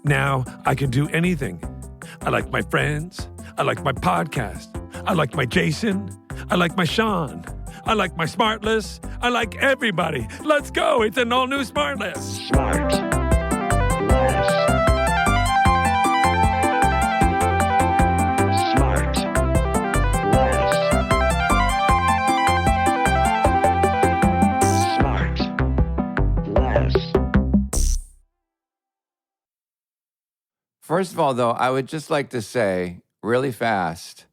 Now I can do anything. I like my friends. I like my podcast. I like my Jason. I like my Sean. I like my SmartLess. I like everybody. Let's go. It's an all-new SmartLess. SmartLess. First of all, though, I would just like to say really fast,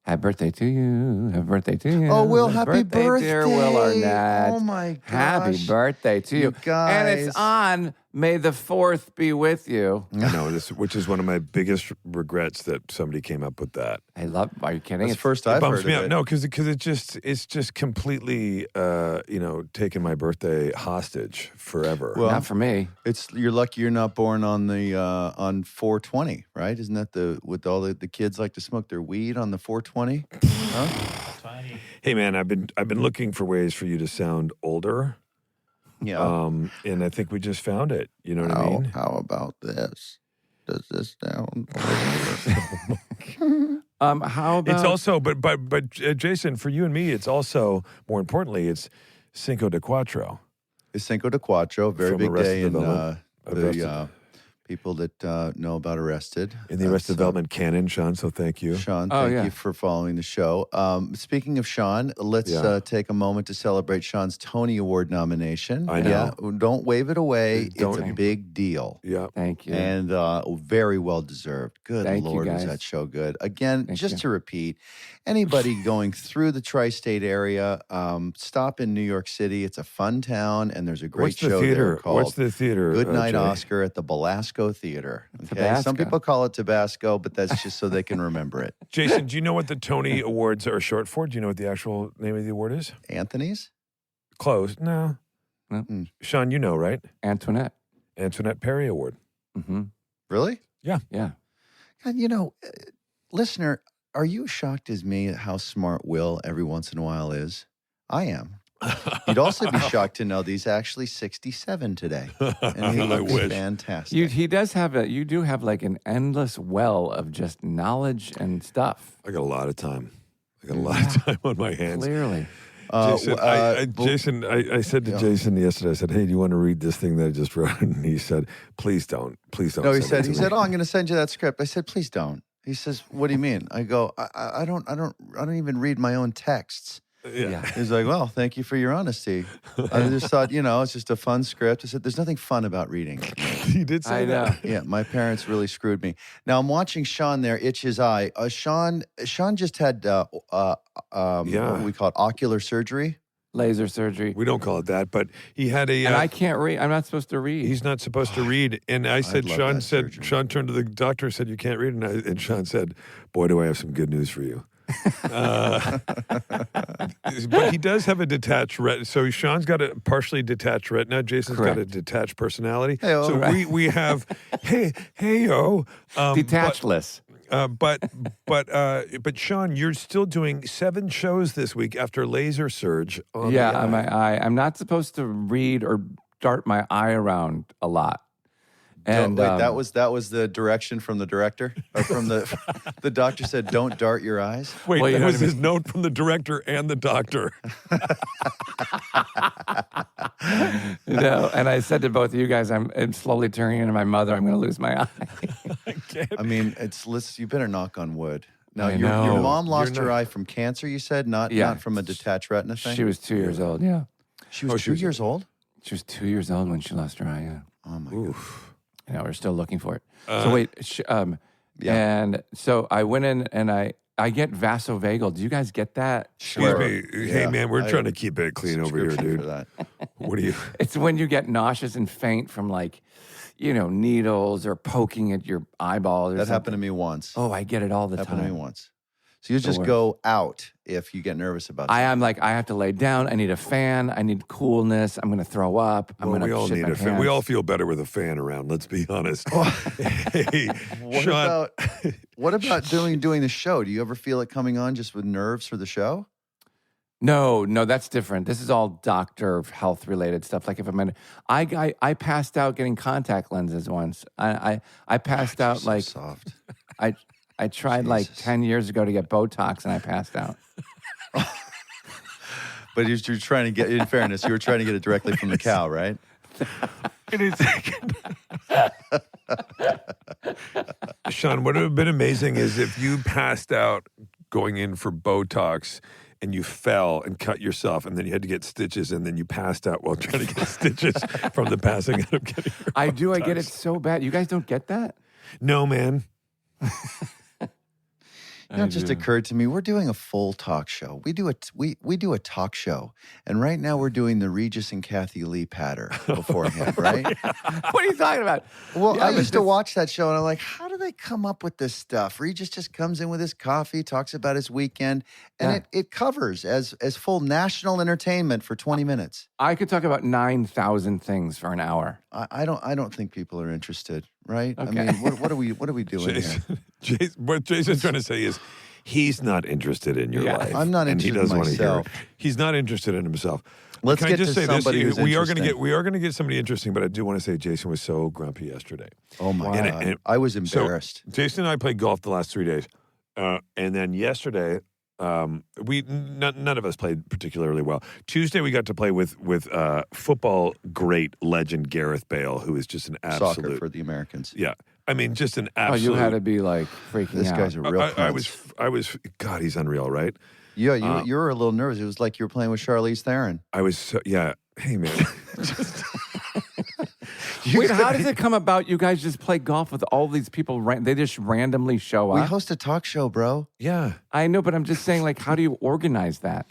happy birthday to you. Happy birthday to you. Oh, Will, happy birthday. Dear Will Arnett. Oh, my gosh. Happy birthday to you. You guys. And it's on May the 4th be with you. I know, which is one of my biggest regrets that somebody came up with that. I love, are you kidding? That's the first It I've bums heard me of out. it. No, because it's just completely taking my birthday hostage forever. Well, Not for me. You're lucky you're not born on the on 420, right? Isn't that what all the kids like to smoke their weed on the 420? Huh? Hey man, I've been looking for ways for you to sound older. Yeah. And I think we just found it. You know what I mean? How about this? Does this sound? How about It's also, but Jason, for you and me, it's also more importantly, it's Cinco de Cuatro. It's Cinco de Cuatro, very From big Arrested day in Development. the people that know about Arrested. In the Arrested Development canon, Sean, so thank you. Sean, Oh, thank yeah. you for following the show. Speaking of Sean, let's take a moment to celebrate Sean's Tony Award nomination. I know. Yeah, don't wave it away. Don't. It's a big deal. Yeah. Thank you. And very well deserved. Good Thank you, Lord, was guys. that show good. Again, Thank just you. to repeat, anybody going through the tri-state area, stop in New York City. It's a fun town, and there's a great What's the show theater? there called What's the theater? Good Night Jay? Oscar at the Belasco Theater. Okay? Tabasco. Some people call it Tabasco, but that's just so they can remember it. Jason, do you know what the Tony Awards are short for? Do you know what the actual name of the award is? Anthony's? Close. No. No. Sean, you know, right? Antoinette. Antoinette Perry Award. Mm-hmm. Really? Yeah. God, listener, are you as shocked as me at how smart Will every once in a while is? I am. You'd also be shocked to know that he's actually 67 today. And he I looks wish. fantastic. You do have like an endless well of just knowledge and stuff. I got a lot of time. I got a lot of time on my hands. Clearly. Jason, I said to Jason yesterday, I said, hey, do you want to read this thing that I just wrote? And he said, please don't. Please don't. No, he send it said, to me." oh, I'm going to send you that script. I said, please don't. He says, what do you mean? I go, I don't even read my own texts. Yeah. He's like, well, thank you for your honesty. I just thought, it's just a fun script. I said, there's nothing fun about reading. He did say I know. that. Yeah, my parents really screwed me. Now I'm watching Sean there itch his eye. Sean just had what we call it, ocular surgery. Laser surgery. We don't call it that, but he had a. And I can't read. I'm not supposed to read. He's not supposed to read. And I said, love Sean that said, surgery. Sean turned to the doctor and said, you can't read. And Sean said, boy, do I have some good news for you. But he does have a detached retina. So Sean's got a partially detached retina. Jason's got a Correct. detached personality. Hey-o. So we have, hey-o. Detachless. But Sean, you're still doing 7 shows this week after laser surge on the On eye. my eye. I'm not supposed to read or dart my eye around a lot. And Wait, that was the direction from the director, or from the doctor said, "Don't dart your eyes." Wait, Well, you that know was what I his note from the director and the doctor. and I said to both of you guys, I'm slowly turning into my mother. I'm going to lose my eye. I mean, you better knock on wood. Now, I your know. mom lost You're her not- eye from cancer. You said not from a detached retina thing. She was 2 years old. Yeah, She was 2 years old. she was 2 years old when she lost her eye. Yeah. Oh my god. Yeah, we're still looking for it. So wait, and so I went in and I get vasovagal. Do you guys get that? Excuse me. Hey, Yeah. man, we're I trying to keep it clean over here, Subscription dude. for that. What do you... It's when you get nauseous and faint from needles or poking at your eyeball. Or That something. happened to me once. Oh, I get it all the happened to me time. once. So you just worst. go out if you get nervous about I something. am I have to lay down. I need a fan. I need coolness. I'm going to throw up. I'm Well, going we to all shit need my a fan. We pants. all feel better with a fan around. Let's be honest. Hey, Sean, What about doing the show? Do you ever feel it coming on just with nerves for the show? No, that's different. This is all doctor health related stuff. Like if I'm I passed out getting contact lenses once. I passed out so like soft. I tried like 10 years ago to get Botox and I passed out. But you're trying to get, in fairness, you were trying to get it directly from the cow, right? Sean, what would have been amazing is if you passed out going in for Botox and you fell and cut yourself and then you had to get stitches and then you passed out while trying to get stitches from the passing out of getting your I do. I Botox. get it so bad. You guys don't get that? No, man. You know, it just occurred to me, we're doing a full talk show. We do a talk show. And right now we're doing the Regis and Kathy Lee patter beforehand, right? What are you talking about? Well, Yeah, I but used to watch that show and I'm like, how do they come up with this stuff? Regis just comes in with his coffee, talks about his weekend, and it covers as full national entertainment for 20 minutes. I could talk about 9,000 things for an hour. I don't think people are interested, right? Okay. I mean, what are we doing here? What Jason's trying to say is he's not interested in your life. I'm not and he interested in doesn't want to hear it. myself. He's not interested in himself. Let's Can get I just to say this? somebody who's We are going interesting. to get somebody interesting, but I do want to say Jason was so grumpy yesterday. Oh my And- God. and- I was embarrassed. So Jason and I played golf the last 3 days, and then yesterday, none of us played particularly well. Tuesday we got to play with football great legend Gareth Bale, who is just an absolute Soccer for the Americans. yeah. I mean, just an Oh, absolute. you had to be like freaking This out. guy's a real I prince. was. God, he's unreal, right? Yeah, you were a little nervous. It was like you were playing with Charlize Theron. I was. So, yeah. Hey, man. Wait, how does it come about? You guys just play golf with all these people? They just randomly show We up? host a talk show, bro. yeah. I know, but I'm just saying, like, how do you organize that?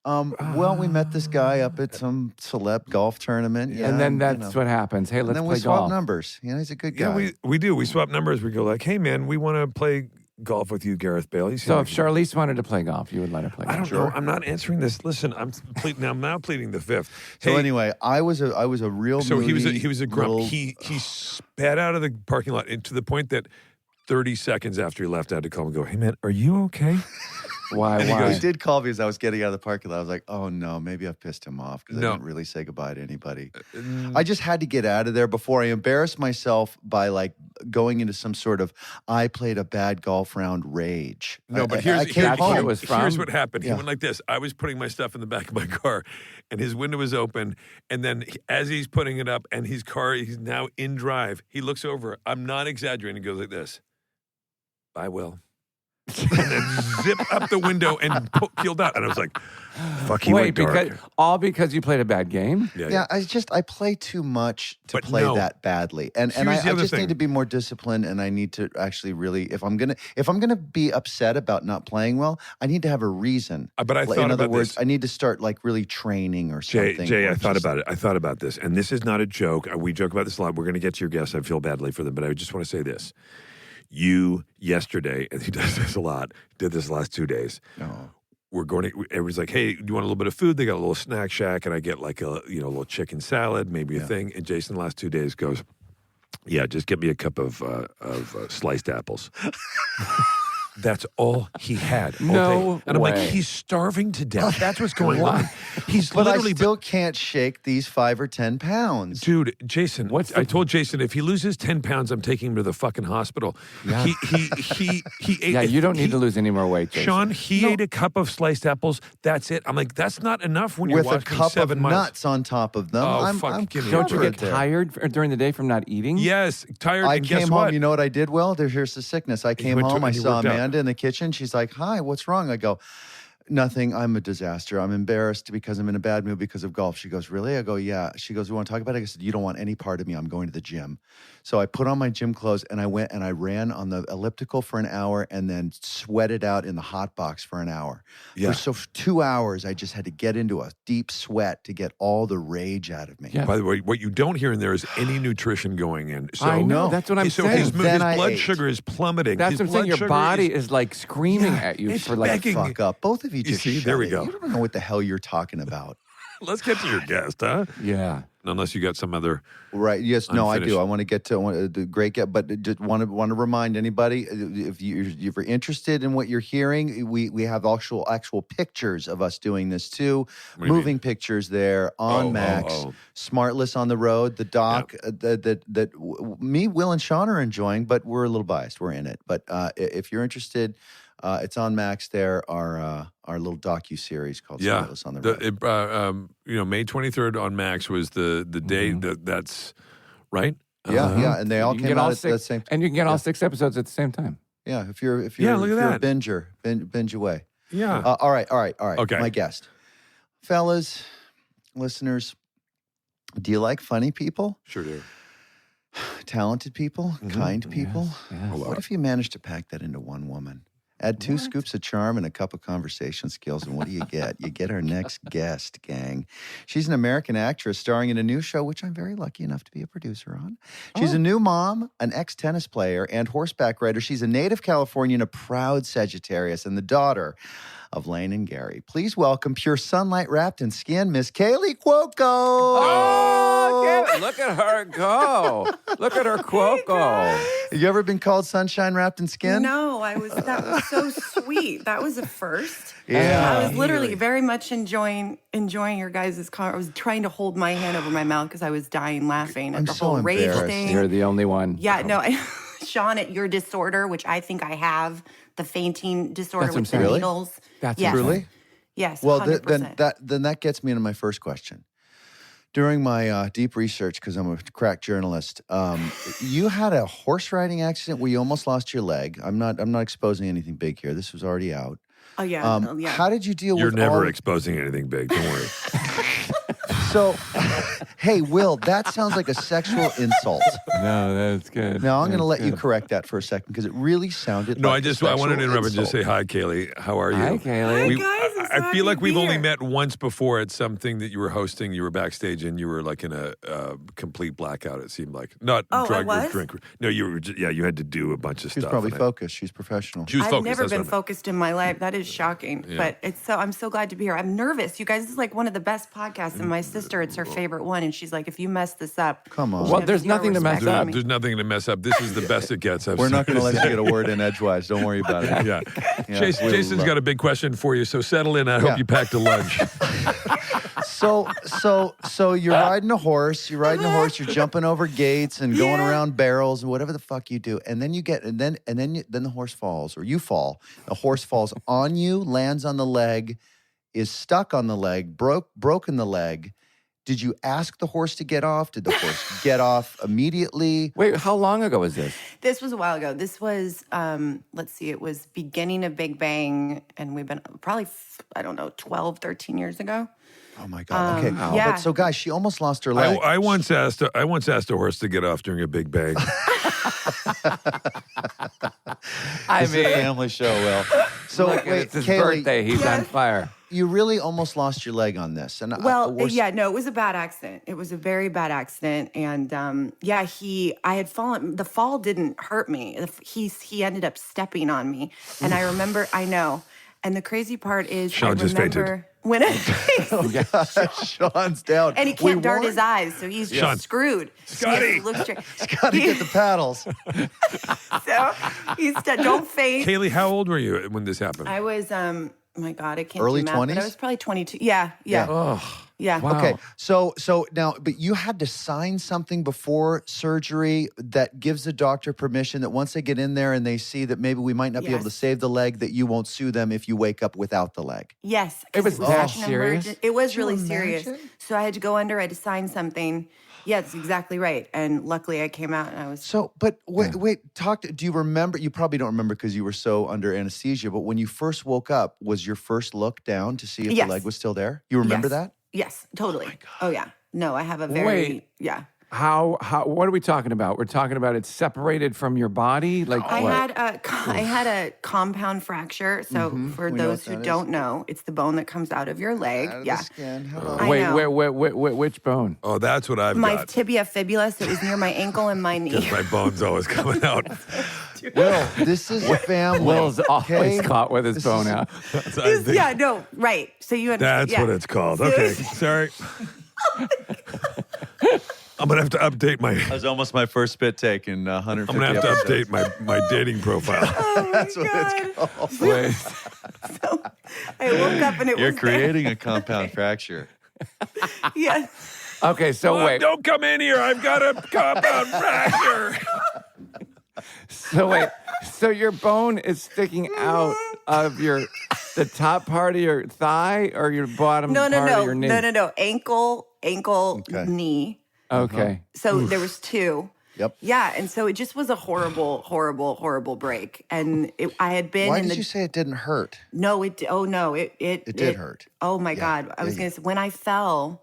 Well, we met this guy up at some celeb golf tournament. Yeah, and then you that's know. what happens. Hey, And let's then play we swap golf. numbers. You know, he's a good guy. Yeah. We do. We swap numbers. We go like, hey, man, we want to play golf with you, Gareth Bale. You seem So like if Charlize wanted to play golf, you would let her play golf. I don't know. I'm not answering this. Listen, I'm now pleading the fifth. So Hey, anyway, I was a real. so he was a grump. little- He spat out of the parking lot and to the point that 30 seconds after he left, I had to call him and go, hey, man, are you okay? Why? And he Why? He did call me as I was getting out of the parking lot. I was like, oh no, maybe I've pissed him off because No. I didn't really say goodbye to anybody. I just had to get out of there before I embarrassed myself by like going into some sort of I played a bad golf round rage. No, but I here's came that's what home. it was from? here's what happened. He Yeah. went like this. I was putting my stuff in the back of my car, and his window was open. And then as he's putting it up, and he's now in drive, he looks over. I'm not exaggerating. He goes like this. Bye, Will. And then zip up the window and peeled out. And I was like, fuck, he Wait, went dark. because you played a bad game? Yeah, I play too much to But play no. that badly, and Here's I the other just thing. need to be more disciplined, and I need to actually really, if I'm gonna be upset about not playing well, I need to have a reason. But I Like, thought in other about words, this. I need to start like really training or something. Jay, or I thought just- about it. I thought about this. And this is not a joke. We joke about this a lot. We're going to get to your guests. I feel badly for them. But I just want to say this. You, yesterday, and he does this a lot, did this the last 2 days. No. We're going to, everyone's like, hey, do you want a little bit of food? They got a little snack shack, and I get like a little chicken salad, maybe a thing. And Jason, the last 2 days, goes, yeah, just get me a cup of sliced apples. That's all he had. all No day. And I'm like, way. he's starving to death. That's what's going on. He's But I literally. still can't shake these 5 or 10 pounds. Dude, Jason, I told Jason if he loses 10 pounds, I'm taking him to the fucking hospital. Yeah. He ate. Yeah, you don't need to lose any more weight, Jason. Sean, he ate a cup of sliced apples. That's it. I'm like, that's not enough when you're With a walking cup of 7 miles. nuts on top of them. Oh, I'm give me a Don't you covered get there. tired during the day from not eating? Yes, tired. I and came guess home. what? You know what I did? Well, here's the sickness. I came went to- home. I and you saw worked out. Amanda in the kitchen. She's like, "Hi, what's wrong?" I go, "Nothing. I'm a disaster. I'm embarrassed because I'm in a bad mood because of golf." She goes, "Really?" I go, "Yeah." She goes, "We want to talk about it?" I said, "You don't want any part of me. I'm going to the gym." So I put on my gym clothes and I went and I ran on the elliptical for an hour and then sweated out in the hot box for an hour. Yeah. For 2 hours, I just had to get into a deep sweat to get all the rage out of me. Yeah. By the way, what you don't hear in there is any nutrition going in. So, I know. No. That's what I'm so saying. his Then I blood ate. sugar is plummeting. That's His what I'm saying. blood Your sugar body is like screaming at you it's for like begging. Fuck up. Both of you just see, shut there we it. go. You don't know what the hell you're talking about. Let's get to your guest, huh? Yeah. Unless you got some other. Right. Yes. No, I Unfinished. do. I want to get to the great guest, but just want to remind anybody if you're interested in what you're hearing, we have actual pictures of us doing this too. What do you Moving pictures there on Max. SmartLess on the road. The doc that me, Will, and Sean are enjoying, but we're a little biased. We're in it. But if you're interested, it's on Max there. Our little docu-series called SmartLess on the Road. May 23rd on Max was the day that's right. Yeah, and they all came out at the same. And you can get all 6 episodes at the same time. Yeah, if you're look at a that. binger, binge away. Yeah. All right. Okay. My guest, fellas, listeners, do you like funny people? Sure do. Talented people, kind people. Yes. What if you managed to pack that into one woman? Add 2 scoops of charm and a cup of conversation skills, and what do you get? You get our next guest, gang. She's an American actress starring in a new show, which I'm very lucky enough to be a producer on. She's a new mom, an ex-tennis player, and horseback rider. She's a native Californian, a proud Sagittarius, and the daughter of Lane and Gary. Please welcome, pure sunlight wrapped in skin, Miss Kaley Cuoco. Oh, look at her go. Look at her Cuoco. Have you ever been called sunshine wrapped in skin? No, that was so sweet. That was a first. Yeah. I was literally very much enjoying your guys' car. I was trying to hold my hand over my mouth because I was dying laughing at I'm the so whole rage embarrassed. thing. You're the only one. Yeah, no, Sean, at your disorder, which I think I have, the fainting disorder That's with the what I'm saying. needles. That's yes. Truly? Yes, Well, 100%. then that gets me into my first question. During my deep research, because I'm a crack journalist, you had a horse riding accident where you almost lost your leg. I'm not exposing anything big here. This was already out. Oh, yeah. Yeah. How did you deal You're with never exposing anything big. Don't worry. So, hey, Will, that sounds like a sexual insult. No, that's good. Now, I'm going to let you correct that for a second because it really sounded No, like I wanted to interrupt and just say hi, Kaylee. How are you? Hi, Kaley. Hi, guys. I'm so I happy feel to like we've be only here. met once before at something that you were hosting. You were backstage and you were like in a complete blackout. It seemed like not Oh, I drug or was? drink. No, you were. You had to do a bunch of She's stuff. probably and focused. She's professional. She was I've focused. never that's been what I meant. focused in my life. That is shocking. But I'm so glad to be here. I'm nervous. You guys, this is like one of the best podcasts. And my sister, it's her favorite one. And she's like, if you mess this up. Come on. Well, there's nothing to mess up. There's nothing to mess up. This is the best it gets. We're not going to let you get a word in edgewise. Don't worry about it. Yeah. Yeah, Jason's got a big question for you, so settle in. I hope Yeah. you packed a lunch. So you're riding a horse. You're jumping over gates and going around barrels and whatever the fuck you do. And then then the horse falls, or you fall. The horse falls on you, lands on the leg, is stuck on the leg, broken the leg. Did you ask the horse to get off? Did the horse get off immediately? Wait, how long ago was this? This was a while ago. This was, let's see, it was beginning of Big Bang. And we've been probably, 12, 13 years ago. Oh my God. Okay. yeah. But so guys, she almost lost her leg. I once asked a horse to get off during a big bang. It's a family show, Will. So Look, wait, it's his Kaley, birthday. He's on fire. you really almost lost your leg on this. And Well, it was a bad accident. It was a very bad accident. And I had fallen. The fall didn't hurt me. He ended up stepping on me. And I remember, I know. And the crazy part is, Sean I just remember when Sean's down. and he can't dart his eyes, so he's just Sean. screwed. Scotty. He looks straight. Got to get the paddles. So he's don't faint. Kaylee, how old were you when this happened? I was my God, I can't Early do math, but 20s? I was probably 22. Yeah. Yeah. Wow. Okay, so now, but you had to sign something before surgery that gives the doctor permission that once they get in there and they see that maybe we might not be able to Yes. save the leg, that you won't sue them if you wake up without the leg. Yes. 'cause It was that such an serious? It was Can you really serious. imagine? So I had to go under, I had to sign something. Yeah, that's exactly right. And luckily I came out and I was So, but wait, do you remember? You probably don't remember because you were so under anesthesia. But when you first woke up, was your first look down to see if Yes. the leg was still there? You remember Yes. that? Yes, totally. Oh yeah. No, I have a very Wait. yeah. How? What are we talking about? We're talking about it's separated from your body? Like I what? had a compound fracture. So for We know those what who that is. don't know, it's the bone that comes out of your leg. Out of Yeah. the skin. Hello. I Wait, know. which bone? Oh, that's what I've My got. tibia fibula, so it was near my ankle and my knee. My bone's always coming out. Will, this is a family. Will's always okay? caught with his This phone is- out. Yeah, no, right. So you understand. That's what it's called. Okay, sorry. I'm gonna have to update my. That was almost my first spit take in 150 I'm gonna have to episodes. update my dating profile. Oh my That's what God. it's called. Wait. So I woke up and it You're was creating a compound fracture. there. Yeah. Okay, so wait. Don't come in here. I've got a compound fracture. So wait. So your bone is sticking out of the top part of your thigh or your bottom part of your knee? No. Ankle, Okay. knee. Okay. So there was two. Yep. Yeah, and so it just was a horrible break. And I had been Why in did the you say it didn't hurt? no, it did hurt. Oh my God. I was gonna say when I fell,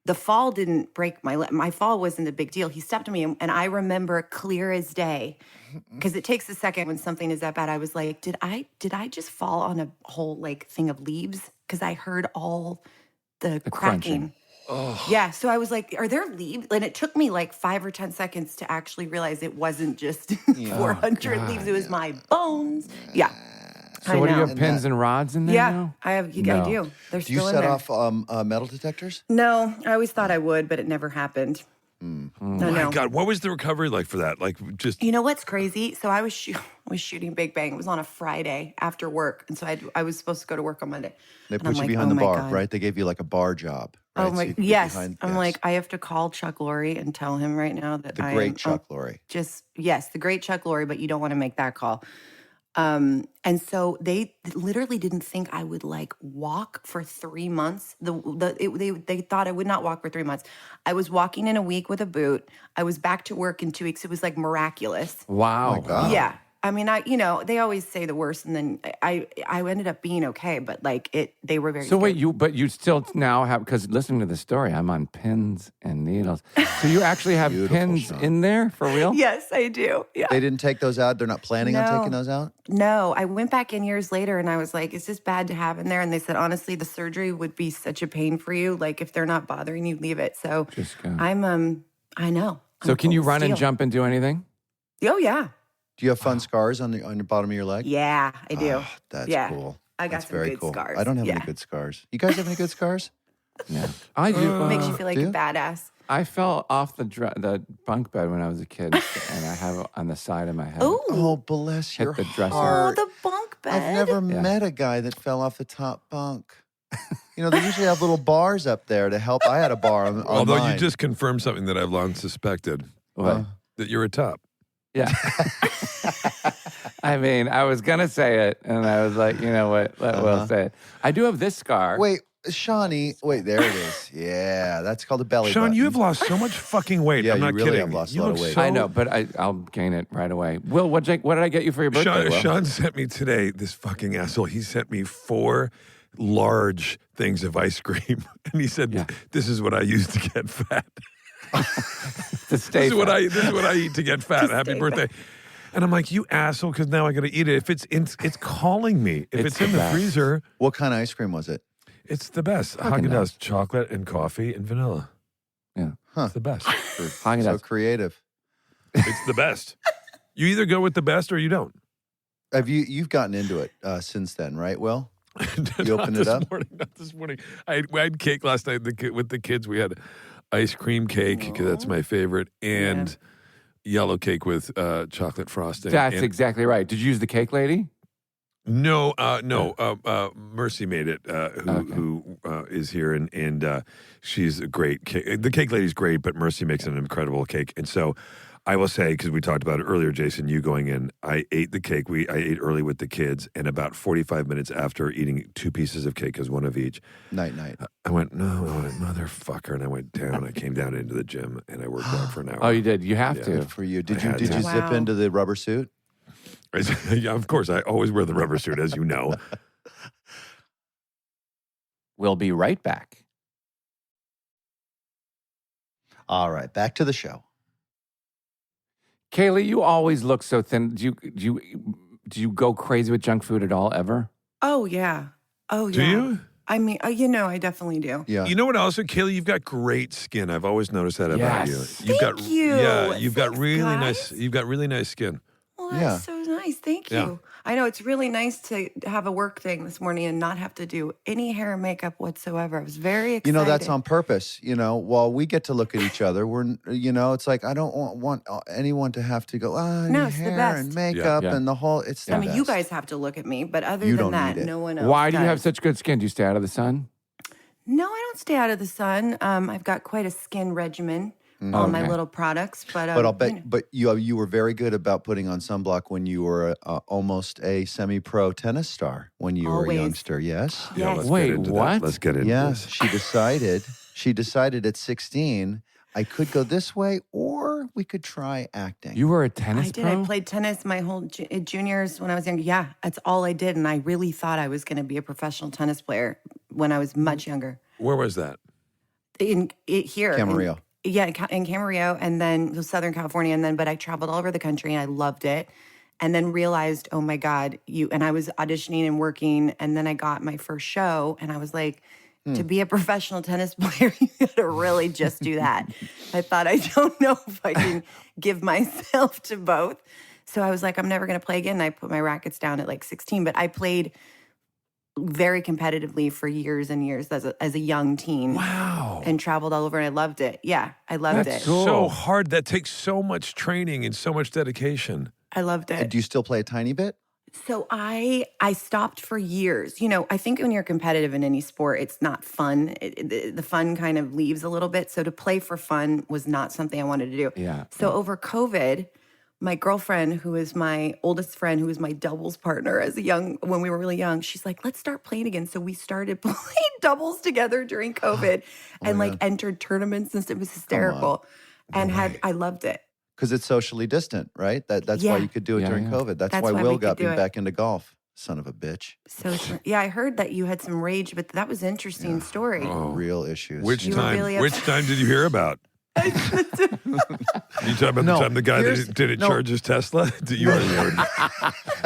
the fall didn't break my leg. My fall wasn't a big deal. He stepped on me and I remember clear as day. Because it takes a second when something is that bad. I was like, did I just fall on a whole like thing of leaves? Because I heard all the cracking. crunching. Yeah. So I was like, are there leaves? And it took me like 5 or 10 seconds to actually realize it wasn't just 400 leaves. It was my bones. Yeah. So what do you have, pins and rods in there Yeah, now? I have. I No. do. They're Do you still in set there. off metal detectors? No, I always thought I would, but it never happened. No, My God, what was the recovery like for that? Like, just You know what's crazy? So I was shooting Big Bang. It was on a Friday after work, and so I was supposed to go to work on Monday. They And put I'm you like, behind oh the my bar, God. right? They gave you like a bar job. Right? Oh So my, you could be yes. behind- I'm like, I have to call Chuck Lorre and tell him right now that the I great am, Chuck Lorre. Yes, the great Chuck Lorre, but you don't want to make that call. And so they literally didn't think I would like walk for 3 months. They thought I would not walk for 3 months. I was walking in a week with a boot. I was back to work in 2 weeks. It was like miraculous. Wow. Oh my God. Yeah. I mean, they always say the worst, and then I ended up being okay, but like they were very So wait, scared. you still now have, because listening to the story, I'm on pins and needles. So you actually have Beautiful, pins Sean. in there for real? Yes, I do. Yeah. They didn't take those out. They're not planning on No. taking those out. No, I went back in years later and I was like, is this bad to have in there? And they said, honestly, the surgery would be such a pain for you. Like if they're not bothering you, leave it. So Just go. I know. So I'm can you full run and steel. jump and do anything? Oh, yeah. Do you have fun scars on your bottom of your leg? Yeah, I do. Oh, that's Yeah. cool. I got That's some very good cool. scars. I don't have Yeah. any good scars. You guys have any good scars? Yeah. I do. Makes you feel like do a you? badass. I fell off the bunk bed when I was a kid, and I have it on the side of my head. Ooh. Oh, bless Hit your the dresser. Oh, heart. the bunk bed. I've never Yeah. met a guy that fell off the top bunk. You know, they usually have little bars up there to help. I had a bar on although mine. you just confirmed something that I've long suspected What? that you're a top. Yeah. I mean, I was going to say it, and I was like, you know what? Let Will say it. I do have this scar. Wait, Shawnee. Wait, there it is. Yeah, that's called a belly Sean, button. you have lost so much fucking weight. Yeah, I'm you not really kidding. have lost a You lot of look weight. so- I know, but I'll gain it right away. Will, what did I get you for your birthday, Will? Sean sent me today, this fucking asshole. He sent me 4 large things of ice cream. And he said, Yeah. this is what I use to get fat. To stay This is what fat. I eat to get fat. Happy birthday. And I'm like, you asshole, because now I got to eat it. If it's calling me. If It's it's in the the best. freezer, What kind of ice cream was it? it's the best. Haagen-Dazs. Haagen-Dazs, chocolate and coffee and vanilla. Yeah. Huh. It's the best. Haagen-Dazs. So creative. It's the best. You either go with the best or you don't. You've gotten into it since then, right? Will? Not opened it this up? morning, not this morning. I had cake last night with the kids. We had ice cream cake because that's my favorite, and yellow cake with chocolate frosting. That's And- exactly right. Did you use the cake lady? No. Mercy made it. Who is here, and she's a great cake. The cake lady's great, but Mercy makes an incredible cake. And so, I will say, because we talked about it earlier, Jason, you going in, I ate the cake. I ate early with the kids, and about 45 minutes after eating 2 pieces of cake, as one of each, Night. I went, no, motherfucker, and I went down. I came down into the gym, and I worked out for an hour. Oh, you did. You have Yeah. to. Good for you. Did I you had to. zip Wow. into the rubber suit? Yeah, of course. I always wear the rubber suit, as you know. We'll be right back. All right, back to the show. Kaley, you always look so thin. Do you go crazy with junk food at all ever? Oh, yeah. Oh, yeah. Do you? I mean, I definitely do. Yeah. You know what? Also, Kaley, you've got great skin. I've always noticed that about Yes. you. You've got Thank you. Yeah, you've got Thanks, really guys. nice. You've got really nice skin. Well, Yeah. that's so nice. Thank you. Yeah. I know it's really nice to have a work thing this morning and not have to do any hair and makeup whatsoever. I was very excited. You know, that's on purpose. You know, while we get to look at each other, it's like I don't want anyone to have to go, No, it's the hair best. and makeup Yeah. and the whole, it's the I mean, you best. guys have to look at me, but other You than don't that, need it. no one else Why do you have does. such good skin? Do you stay out of the sun? No, I don't stay out of the sun. I've got quite a skin regimen on my Okay. little products, but But I'll bet, you know. but you were very good about putting on sunblock when you were almost a semi-pro tennis star when you were a Always. youngster. Yes. Yeah, Yes. let's Wait, get into what? that. Let's get into Yes. this. She decided at 16, I could go this way, or we could try acting. You were a tennis I did. pro? I played tennis my whole juniors when I was younger. Yeah, that's all I did, and I really thought I was going to be a professional tennis player when I was much younger. Where was that? Here, Camarillo. in Camarillo, and then Southern California, but I traveled all over the country, and I loved it. And then realized, oh my God, and I was auditioning and working, and then I got my first show, and I was like, to be a professional tennis player, you got to really just do that. I thought, I don't know if I can give myself to both. So I was like, I'm never going to play again. And I put my rackets down at like 16, but I played very competitively for years and years as a young teen. Wow. And traveled all over, and I loved it. Yeah, I loved That's it. cool. So hard. That takes so much training and so much dedication. I loved it. Do you still play a tiny bit? So I stopped for years. You know, I think when you're competitive in any sport, it's not fun. The fun kind of leaves a little bit. So to play for fun was not something I wanted to do. Yeah. So over COVID, my girlfriend, who is my oldest friend, who was my doubles partner when we were really young, she's like, let's start playing again. So we started playing doubles together during COVID and entered tournaments, and it was hysterical. And I loved it. Because it's socially distant, right? That's why Yeah. you could do it Yeah, during yeah. COVID. That's That's why why Will we could got me do it. back into golf. Son of a bitch. So yeah, I heard that you had some rage, but that was an interesting story. Real issues. Which You were time? really Which upset. time did you hear about? You talking about No, the time the guy here's- that didn't no. charge his Tesla? You already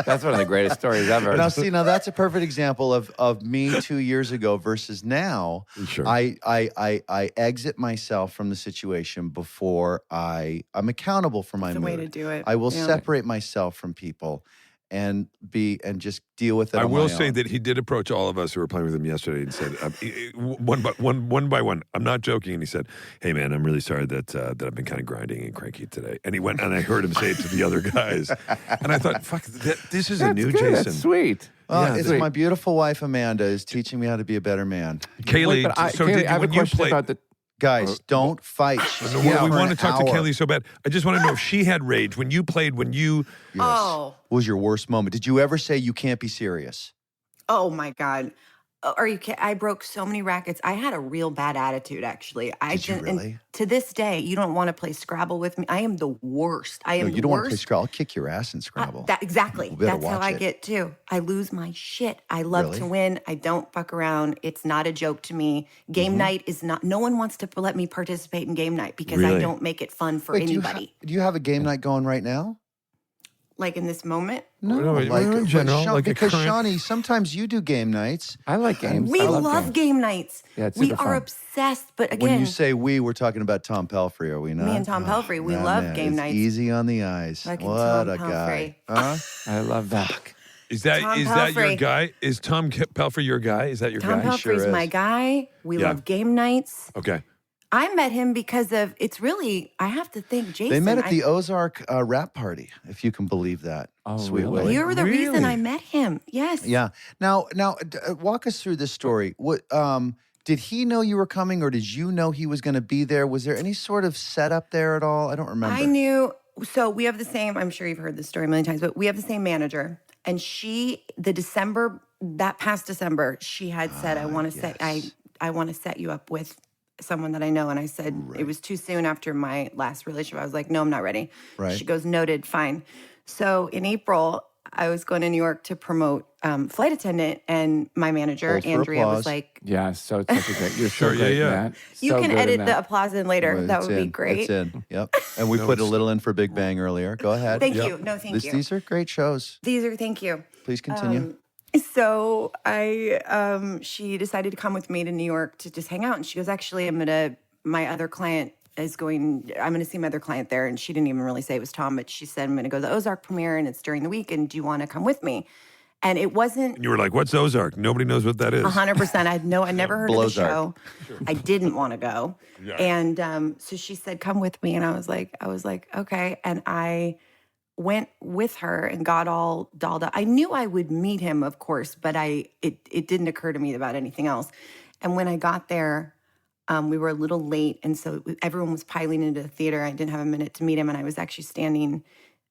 That's one of the greatest stories ever. Now that's a perfect example of me 2 years ago versus now. Sure. I exit myself from the situation before I'm accountable for my It's a mood. way to do it. I will Yeah. separate myself from people and just deal with it. I on will my say own. that he did approach all of us who were playing with him yesterday and said, one by one, I'm not joking. And he said, "Hey man, I'm really sorry that I've been kind of grinding and cranky today." And he went, and I heard him say it to the other guys, and I thought, "Fuck, this is a new good. Jason." That's sweet. It's Sweet. my beautiful wife Amanda is teaching me how to be a better man. Kaylee, Wait, but so Kaylee, did I have a when you question played? about the. Guys, don't fight. She's No, here we for want to an talk to hour. Kelly so bad. I just want to know if she had rage when you played. When you Oh, What was your worst moment? Did you ever say you can't be serious? oh my God. Are you kidding? I broke so many rackets. I had a real bad attitude, actually. Did you and really? to this day, you don't want to play Scrabble with me. I am the worst. I am No, you don't want to play worst. Scrabble. I'll kick your ass in Scrabble. Exactly. You better That's how watch I it. get too. I lose my shit. I love Really? to win. I don't fuck around. It's not a joke to me. Game Mm-hmm. night is not. No one wants to let me participate in game night because Really? I don't make it fun for Wait, anybody. do you have a game night going right now? Like in this moment, No, in but general, like a because current- Shawnee, sometimes you do game nights. I like games. we I love games. game nights. Yeah, it's we super are fun. obsessed. But again, When you say we, we're talking about Tom Pelfrey, are we not? me and Tom Pelfrey, we That love man game is nights. Easy on the eyes. Fucking What Tom a guy. Pelfrey. Huh? I love that. is that Tom your Pelfrey. guy? Is Tom Pelfrey your guy? Is that your Tom guy? Pelfrey's sure my is. guy. We Yeah. love game nights. Okay. I met him because of, it's really, I have to thank Jason. They met at the Ozark rap party, if you can believe that. Oh, Sweet really? Willie. You were the reason Really? I met him. Yes. Yeah. Now, walk us through this story. What did he know you were coming, or did you know he was going to be there? Was there any sort of setup there at all? I don't remember. I knew. So we have the same, I'm sure you've heard this story a million times, but we have the same manager. And that past December, she had said, I want to set you up with someone that I know. And I said, it was too soon after my last relationship. I was like, no, I'm not ready. Right. She goes, noted, fine. So in April, I was going to New York to promote Flight Attendant, and my manager, Hold for Andrea, applause. was like, Yeah, so it's such a great. You're so Sure, yeah, great, yeah. Matt. you So can good in edit that. the applause in later. Well, That it's would be in. great. It's in. Yep. And we put a little in for Big Bang earlier. Go ahead. Thank you. No, thank you. These are great shows. Thank you. Please continue. So she decided to come with me to New York to just hang out. And she goes, actually, my other client I'm going to see my other client there. And she didn't even really say it was Tom, but she said, I'm going to go to the Ozark premiere and it's during the week. And do you want to come with me? And it wasn't. And you were like, what's Ozark? Nobody knows what that is. 100%. I never heard of the show. Sure. I didn't want to go. Yeah. And so she said, come with me. And I was like, okay. And I went with her and got all dolled up. I knew I would meet him, of course, but it didn't occur to me about anything else. And when I got there, we were a little late. And so everyone was piling into the theater. I didn't have a minute to meet him. And I was actually standing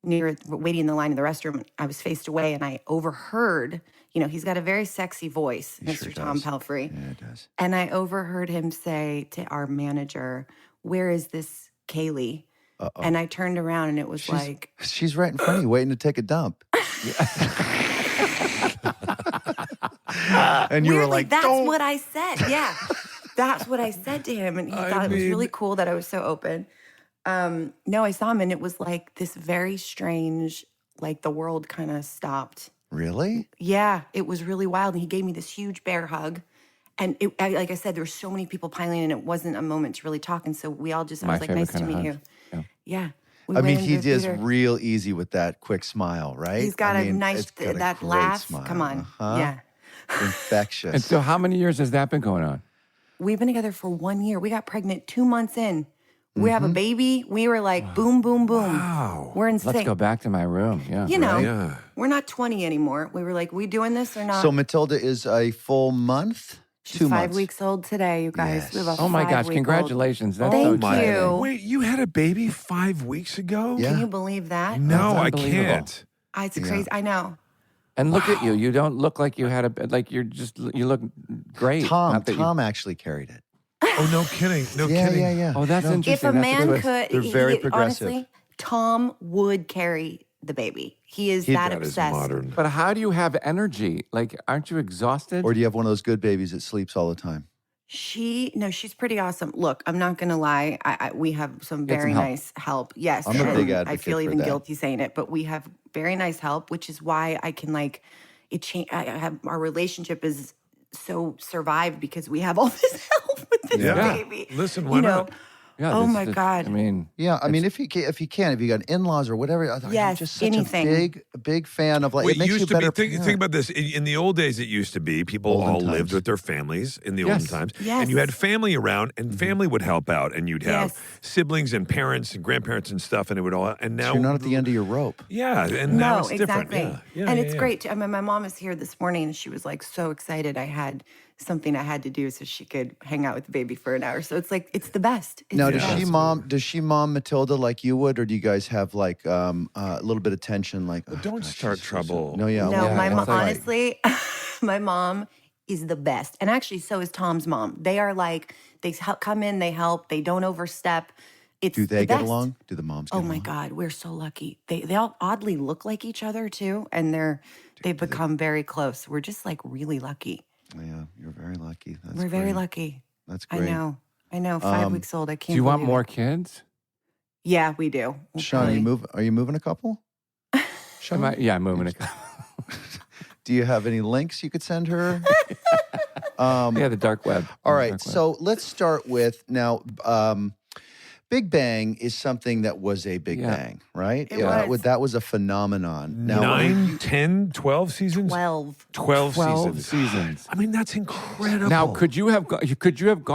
waiting in the line in the restroom. I was faced away and I overheard, he's got a very sexy voice, Mr. Sure Tom does. Pelphrey. Yeah, it does. And I overheard him say to our manager, where is this Kaley? Uh-oh. And I turned around and it was she's right in front of you waiting to take a dump. And you were like, that's don't. what I said. Yeah. That's what I said to him. And he thought it was really cool that I was so open. No, I saw him and it was like this very strange, like the world kind of stopped. Really? Yeah, it was really wild. And he gave me this huge bear hug. And like I said, there were so many people piling in. It wasn't a moment to really talk. And so we all just, I was like, nice to meet you. Yeah. I mean, he is real easy with that quick smile, right? He's got a nice, that laugh. Smile. Come on. Uh-huh. Yeah. Infectious. And so how many years has that been going on? We've been together for 1 year. We got pregnant 2 months in. We have a baby. We were like, boom, boom, boom. Wow. We're in sync. Let's go back to my room. Yeah. Yeah. We're not 20 anymore. We were like, we doing this or not? So Matilda is a full month? She's 2 months. 5 weeks old today, you guys. Yes. We have a Oh my gosh! 5-week-old. Congratulations! That's Thank so you. exciting. Wait, you had a baby 5 weeks ago? Yeah. Can you believe that? No, That's I unbelievable. can't. It's crazy. I know. And look at you. You don't look like you had you look great. Not that Tom actually carried it. Oh, no kidding. No Yeah, kidding. yeah, yeah. Oh, that's No. interesting. If a That's man twist. could, They're very progressive. honestly, Tom would carry the baby. He is that That is obsessed. modern. But how do you have energy? Like, aren't you exhausted? Or do you have one of those good babies that sleeps all the time? She's pretty awesome. Look, I'm not gonna lie. we have some very help. nice help. Yes, I'm a big and I advocate feel for even that. guilty saying it, but we have very nice help, which is why I can our relationship is so survived because we have all this help with this Yeah. baby. Listen, why not? Yeah, Oh this- my this- God. I mean, Yeah, I mean, if you got in-laws or whatever, I'm Yes, just such anything. a big fan of Well, it makes you a better think parent. about this. In the old days, it used to be people Olden all lived times. with their families in the Yes. olden times. Yes. And you had family around, and family would help out, and you'd have Yes. siblings and parents and grandparents and stuff, and it would all. And now So you're not at the end of your rope. Yeah, and now No, it's different. exactly. Yeah, and yeah, it's yeah. great. I mean, my mom is here this morning and she was like so excited I had something I had to do so she could hang out with the baby for an hour. So it's like, it's the best. It's Now, the does best. she mom Matilda like you would, or do you guys have like a little bit of tension? Like, oh, don't gosh, start she's so- trouble. No, yeah, No, well, my it's mom, like- honestly, my mom is the best. And actually, so is Tom's mom. They are like, come in, they help, they don't overstep. It's do they the get best. along? Do the moms get Oh along? my God, we're so lucky. They all oddly look like each other too, and they've become very close. We're just like really lucky. Yeah, you're very lucky. That's We're very great. lucky. That's I great. know. 5 weeks old. I can't. do you want believe more it. kids? Yeah, we do. We'll Sean, probably- are you moving a couple? Sean, I'm moving it. do you have any links you could send her? Yeah, the dark web. All The right, dark web. so let's start with now. Big Bang is something that was a big Yeah. bang, right? It was. That was a phenomenon. Now, 9, 10, 12 seasons? 12. 12 12 seasons. seasons. I mean, that's incredible. Now, could you have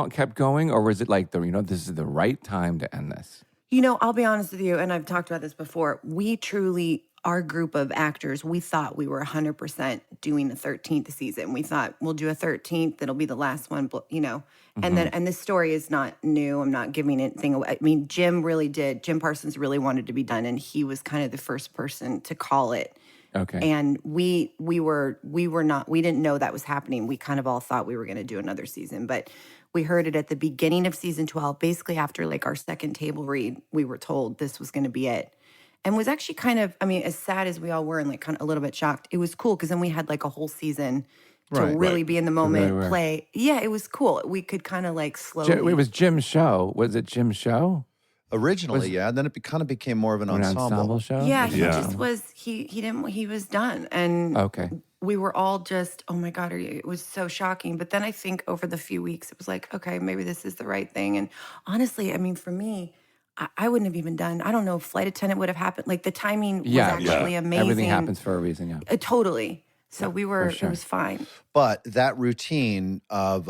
kept going, or was it like this is the right time to end this? I'll be honest with you, and I've talked about this before. We truly, our group of actors, we thought we were 100% doing the 13th season. We thought we'll do a 13th. It'll be the last one, And this story is not new. I'm not giving anything away. I mean, Jim Parsons really wanted to be done, and he was kind of the first person to call it. Okay. And we didn't know that was happening. We kind of all thought we were going to do another season, but we heard it at the beginning of season 12, basically after like our second table read, we were told this was going to be it. And was actually kind of, I mean, as sad as we all were and like kind of a little bit shocked, it was cool because then we had like a whole season to Right, really be in the moment, Right. play. Yeah, it was cool. We could kind of like slowly. It was Jim's show. Was it Jim's show? originally, yeah, and then it kind of became more of an An ensemble. show? Yeah, he Yeah. just was, he was done. And Okay. we were all just, oh my God, it was so shocking. But then I think over the few weeks, it was like, okay, maybe this is the right thing. And honestly, I mean, for me, I wouldn't have even done, I don't know if flight attendant would have happened. Like the timing was actually amazing. Everything happens for a reason, yeah. Totally. So we were, sure. it was fine. But that routine of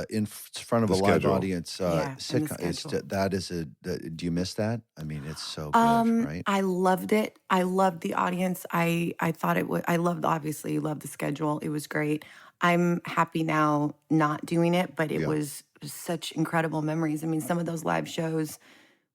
in front of a live audience sitcom, do you miss that? I mean, it's so good, right? I loved it. I loved the audience. I thought it was, obviously loved the schedule. It was great. I'm happy now not doing it, but it was such incredible memories. I mean, some of those live shows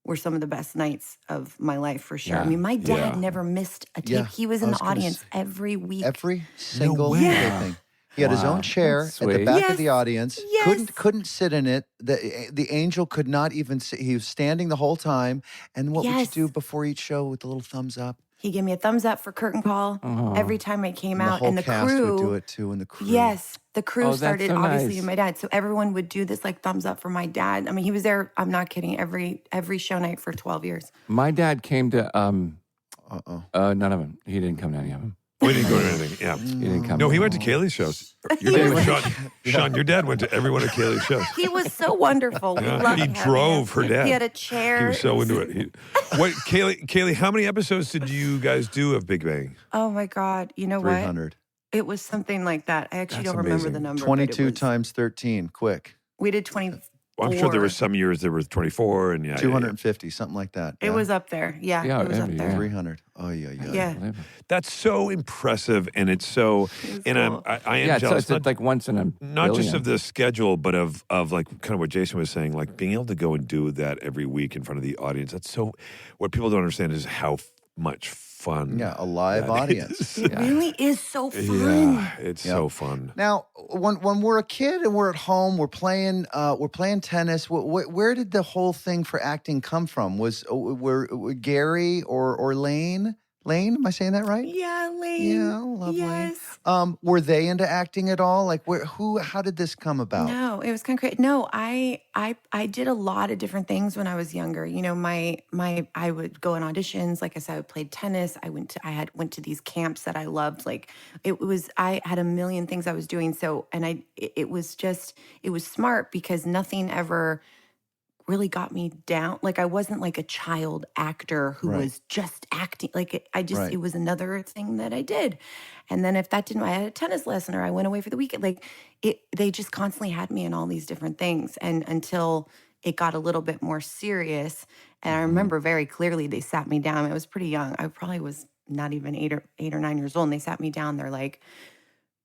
were some of the best nights of my life for sure. Yeah. I mean, my dad never missed a tape. Yeah. He was in the audience every week. Every single thing. He had his own chair at the sweet. back of the audience. Yes. Couldn't sit in it. The angel could not even sit. He was standing the whole time. And what would you do before each show with the little thumbs up? He gave me a thumbs up for curtain call every time I came out. And the and the whole cast crew would do it too. And the crew. Yes. The crew started so obviously nice. my dad. So everyone would do this like thumbs up for my dad. I mean, he was there, I'm not kidding, every show night for 12 years. My dad came to none of them. He didn't come to any of them. We didn't go to anything. Yeah. He didn't come. No, he went to Kaley's shows. Your dad went, Sean, your dad went to every one of Kaley's shows. He was so wonderful. We loved He having drove him. her dad. He had a chair. He was so into it. Kaley, how many episodes did you guys do of Big Bang? Oh my God. You know 300. what? It was something like that. I actually That's don't remember amazing. the number. but 22 it was, times 13. Quick. We did 24. Well, I'm sure there were some years there were 24 and 250, something like that. It was up there. Yeah, Yeah, it was up yeah. there. 300. Oh, yeah. Yeah. That's so impressive, and it's so. And cool. I am jealous. It's like once in a Not just billion. of the schedule, but of like kind of what Jason was saying, like being able to go and do that every week in front of the audience. That's so. What people don't understand is how much fun. Yeah, a live that audience. is. It really is so fun. Yeah, it's so fun. Now, when we're a kid and we're at home, we're playing tennis. Where did the whole thing for acting come from? Were Gary or Lane? Lane, am I saying that right? Yeah, Lane. Yeah, lovely. Yes. Were they into acting at all? Like, how did this come about? No, it was kind of crazy. No, I did a lot of different things when I was younger. You know, I would go in auditions. Like I said, I played tennis. I went to these camps that I loved. Like I had a million things I was doing. So, and it was smart because nothing ever really got me down. Like I wasn't like a child actor who was just acting. Like it was another thing that I did. And then if that didn't, I had a tennis lesson or I went away for the weekend. Like they just constantly had me in all these different things. And until it got a little bit more serious. And I remember very clearly they sat me down. I was pretty young. I probably was not even 8 or 9 years old. And they sat me down. They're like,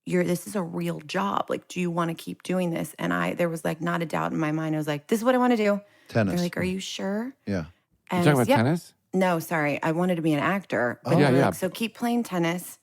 this is a real job. Like, do you want to keep doing this? And there was like not a doubt in my mind. I was like, this is what I want to do. Tennis. They're like, are you sure? Yeah. And You're talking about tennis? No, sorry. I wanted to be an actor. But yeah, they were yeah. like, so keep playing tennis,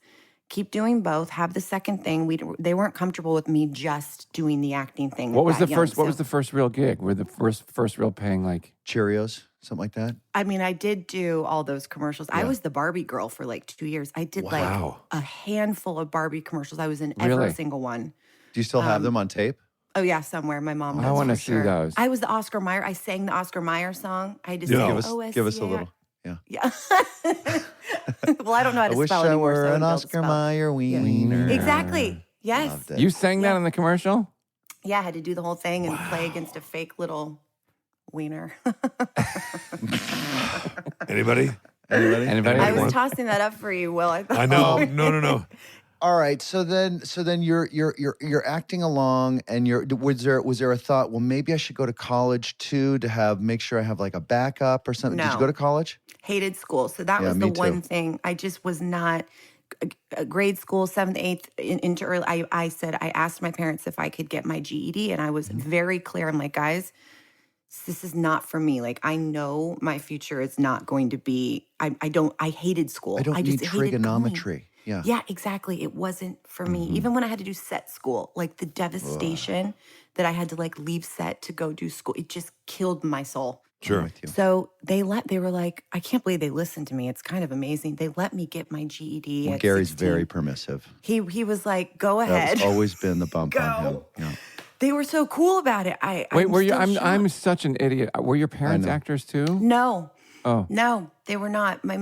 keep doing both, have the second thing. They weren't comfortable with me just doing the acting thing. What was that the young, first? What so- was the first real gig? Were the first real paying like? Cheerios, something like that. I mean, I did do all those commercials. I was the Barbie girl for like 2 years. I did like a handful of Barbie commercials. I was in every Really? single one. Do you still have them on tape? Oh yeah, somewhere. My mom. I does, wanna for see sure. those. I was the Oscar Mayer. I sang the Oscar Mayer song. I just Yeah. Give us a little. Yeah. Yeah. Well, I don't know how to I wish spell I anymore. were so I an wouldn't be able to Oscar spell. Mayer wiener. Exactly. Yes. Loved it. You sang that in the commercial? Yeah, I had to do the whole thing and play against a fake little wiener. Anybody? Anybody? I Anyone? was tossing that up for you, Will. I thought. I know. No. All right, so then you're acting along, and was there a thought? Well, maybe I should go to college too to make sure I have like a backup or something. Did you No. go to college? Hated school. So that Yeah, was me the one too. thing. I just was not grade school, 7th, 8th, into early. I said, I asked my parents if I could get my GED, and I was very clear. I'm like, guys, this is not for me. Like, I know my future is not going to be, I hated school. I don't just need hated going. trigonometry. Yeah. Yeah, exactly. It wasn't for me. Even when I had to do set school, like the devastation that I had to like leave set to go do school, it just killed my soul. Sure. So they were like, I can't believe they listened to me. It's kind of amazing. They let me get my GED. Well, at Gary's 16. very permissive. He was like, go ahead. That's always been the bump on him. Go. Yeah. They were so cool about it. Wait, were you? still I'm shocked. such an idiot. Were your parents know. actors too? No. Oh. No, they were not. My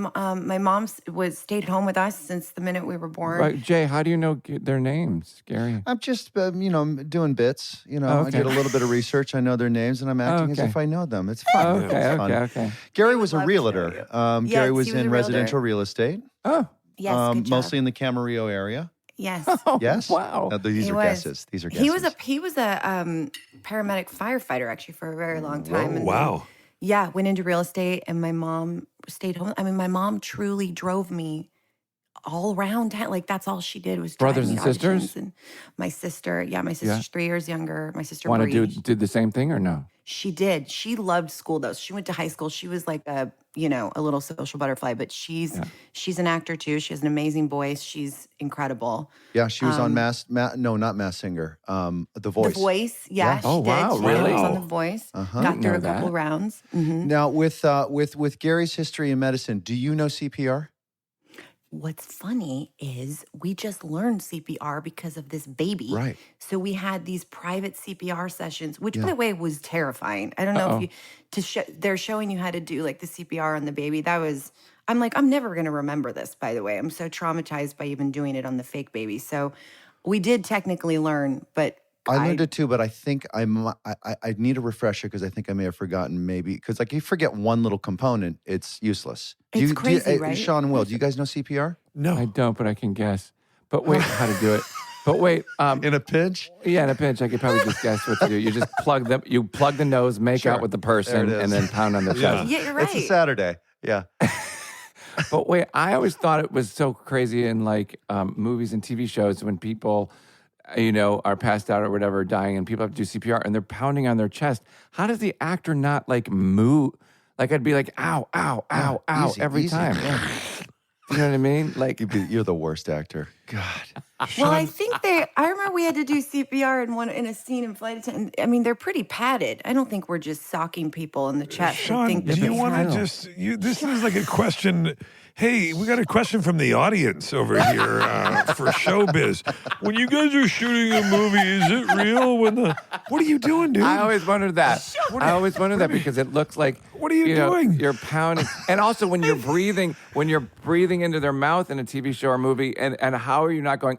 mom stayed home with us since the minute we were born. Right. Jay, how do you know their names, Gary? I'm just, doing bits. Oh, I okay. did a little bit of research. I know their names, and I'm acting as okay. if I know them. It's fun. Oh, It's okay, fun. okay. Gary He was would a love to know realtor. you. Gary Yes, was he was in a realtor. residential real estate, Oh. Yes, good job. mostly in the Camarillo area. Yes. Yes. Wow. These He are was. guesses. These are guesses. He was a paramedic firefighter actually for a very long time. And Wow. then, went into real estate, and my mom stayed home. I mean, my mom truly drove me all around town. Like that's all she did was drive Brothers me and sisters? auditions. And my sister, my sister's 3 years younger. My sister Want Bree. to do the same thing or no? She did. She loved school though. She went to high school. She was like a little social butterfly, but she's an actor too. She has an amazing voice. She's incredible. Yeah, she was on not Mass Singer. The Voice. The Voice, yeah. Yes. She Oh, did. wow, She really? was on The Voice. Got Didn't through know a couple that. rounds. Mhm. Now, with Gary's history in medicine, do you know CPR? What's funny is we just learned CPR because of this baby. Right. So we had these private CPR sessions, which by the way was terrifying. I don't know if they're showing you how to do like the CPR on the baby. I'm like, I'm never going to remember this, by the way. I'm so traumatized by even doing it on the fake baby. So we did technically learn, but I learned it too, but I think I need a refresher because I think I may have forgotten maybe because like you forget one little component, it's useless. It's crazy, right? Sean and Will, do you guys know CPR? No. I don't, but I can guess. But wait, how to do it. But wait, In a pinch? yeah, in a pinch, I could probably just guess what to do. You just plug the nose, make out with the person, There it is. and then pound on the chest. yeah, you're right. It's a Saturday. Yeah. But wait, I always thought it was so crazy in like movies and TV shows when people, are passed out or whatever, dying, and people have to do CPR and they're pounding on their chest. How does the actor not like move? Like I'd be like, ow, ow, ow, ow, Easy, every easy. time. Yeah. You know what I mean? Like, You're the worst actor. God. Well, I think I remember we had to do CPR in a scene in Flight Attendant. I mean, they're pretty padded. I don't think we're just socking people in the chest. I Sean, think do you they want have- to this is like a question. Hey, we got a question from the audience over here for Showbiz. When you guys are shooting a movie, is it real? What are you doing, dude? I always wondered that. I always wondered that because it looks like What are you doing? You're pounding, and also when you're breathing into their mouth in a TV show or movie, and how are you not going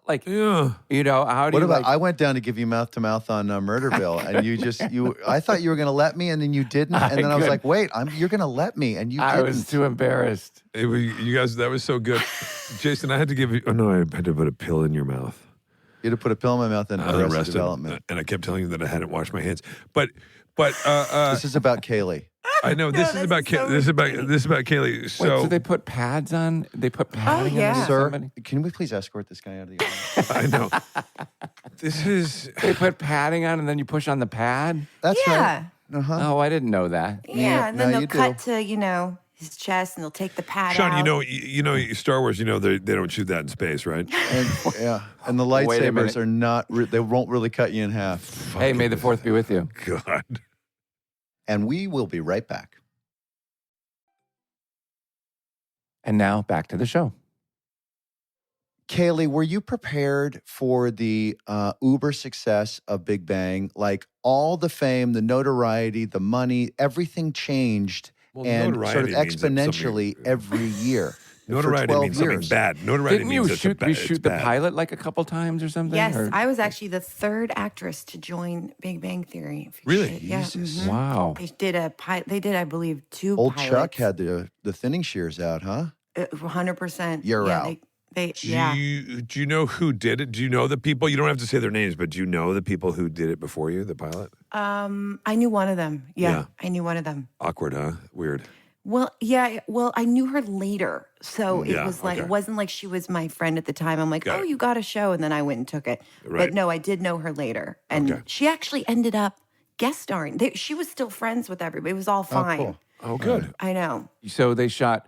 like? Yeah. How do What you about like? I went down to give you mouth to mouth on Murderville, and I thought you were going to let me, and then you didn't, and then I was couldn't. like, wait, you're going to let me, and you I didn't. was too embarrassed. You guys, that was so good. Jason, I had to give you, I had to put a pill in your mouth. You had to put a pill in my mouth and Arrested Development. And I kept telling you that I hadn't washed my hands. But This is about Kaley. I know this is about this is about Kaley. Wait, So so they put pads on? They put padding yeah. on Sir, somebody? can we please escort this guy out of the audience? I know. This is They put padding on, and then you push on the pad. That's Yeah. right. Uh-huh. Oh, I didn't know that. Yeah, and then now they'll you cut to, his chest, and they'll take the pad Sean, out. Star Wars, they don't shoot that in space, right? And the Wait a minute. lightsabers are not. They won't really cut you in half. Hey, may the fourth be with you. God. And we will be right back. And now back to the show. Kaley, were you prepared for the uber success of Big Bang? Like all the fame, the notoriety, the money, everything changed Well, and sort of notoriety means that exponentially something- every year. for Notoriety 12 means something years. bad. Notoriety Didn't means you it's a shoot? bad, We it's shoot the bad. pilot like a couple times or something? Yes, or- I was actually the third actress to join Big Bang Theory. if you Really? should- Yeah. Jesus. mhm. Wow. They did I believe, 2 Old pilots. Chuck had the thinning shears out, huh? 100%. You're yeah, out. They Do yeah. you know who did it? Do you know the people? You don't have to say their names, but do you know the people who did it before you, the pilot? I knew one of them. Yeah, I knew one of them. Awkward, huh? Weird. Well, yeah. Well, I knew her later, so Yeah, it was like okay. it wasn't like she was my friend at the time. I'm like, Got oh, it. you got a show, and then I went and took it. Right. But no, I did know her later, and Okay. she actually ended up guest starring. She was still friends with everybody. It was all fine. cool. Oh, good. I know. So they shot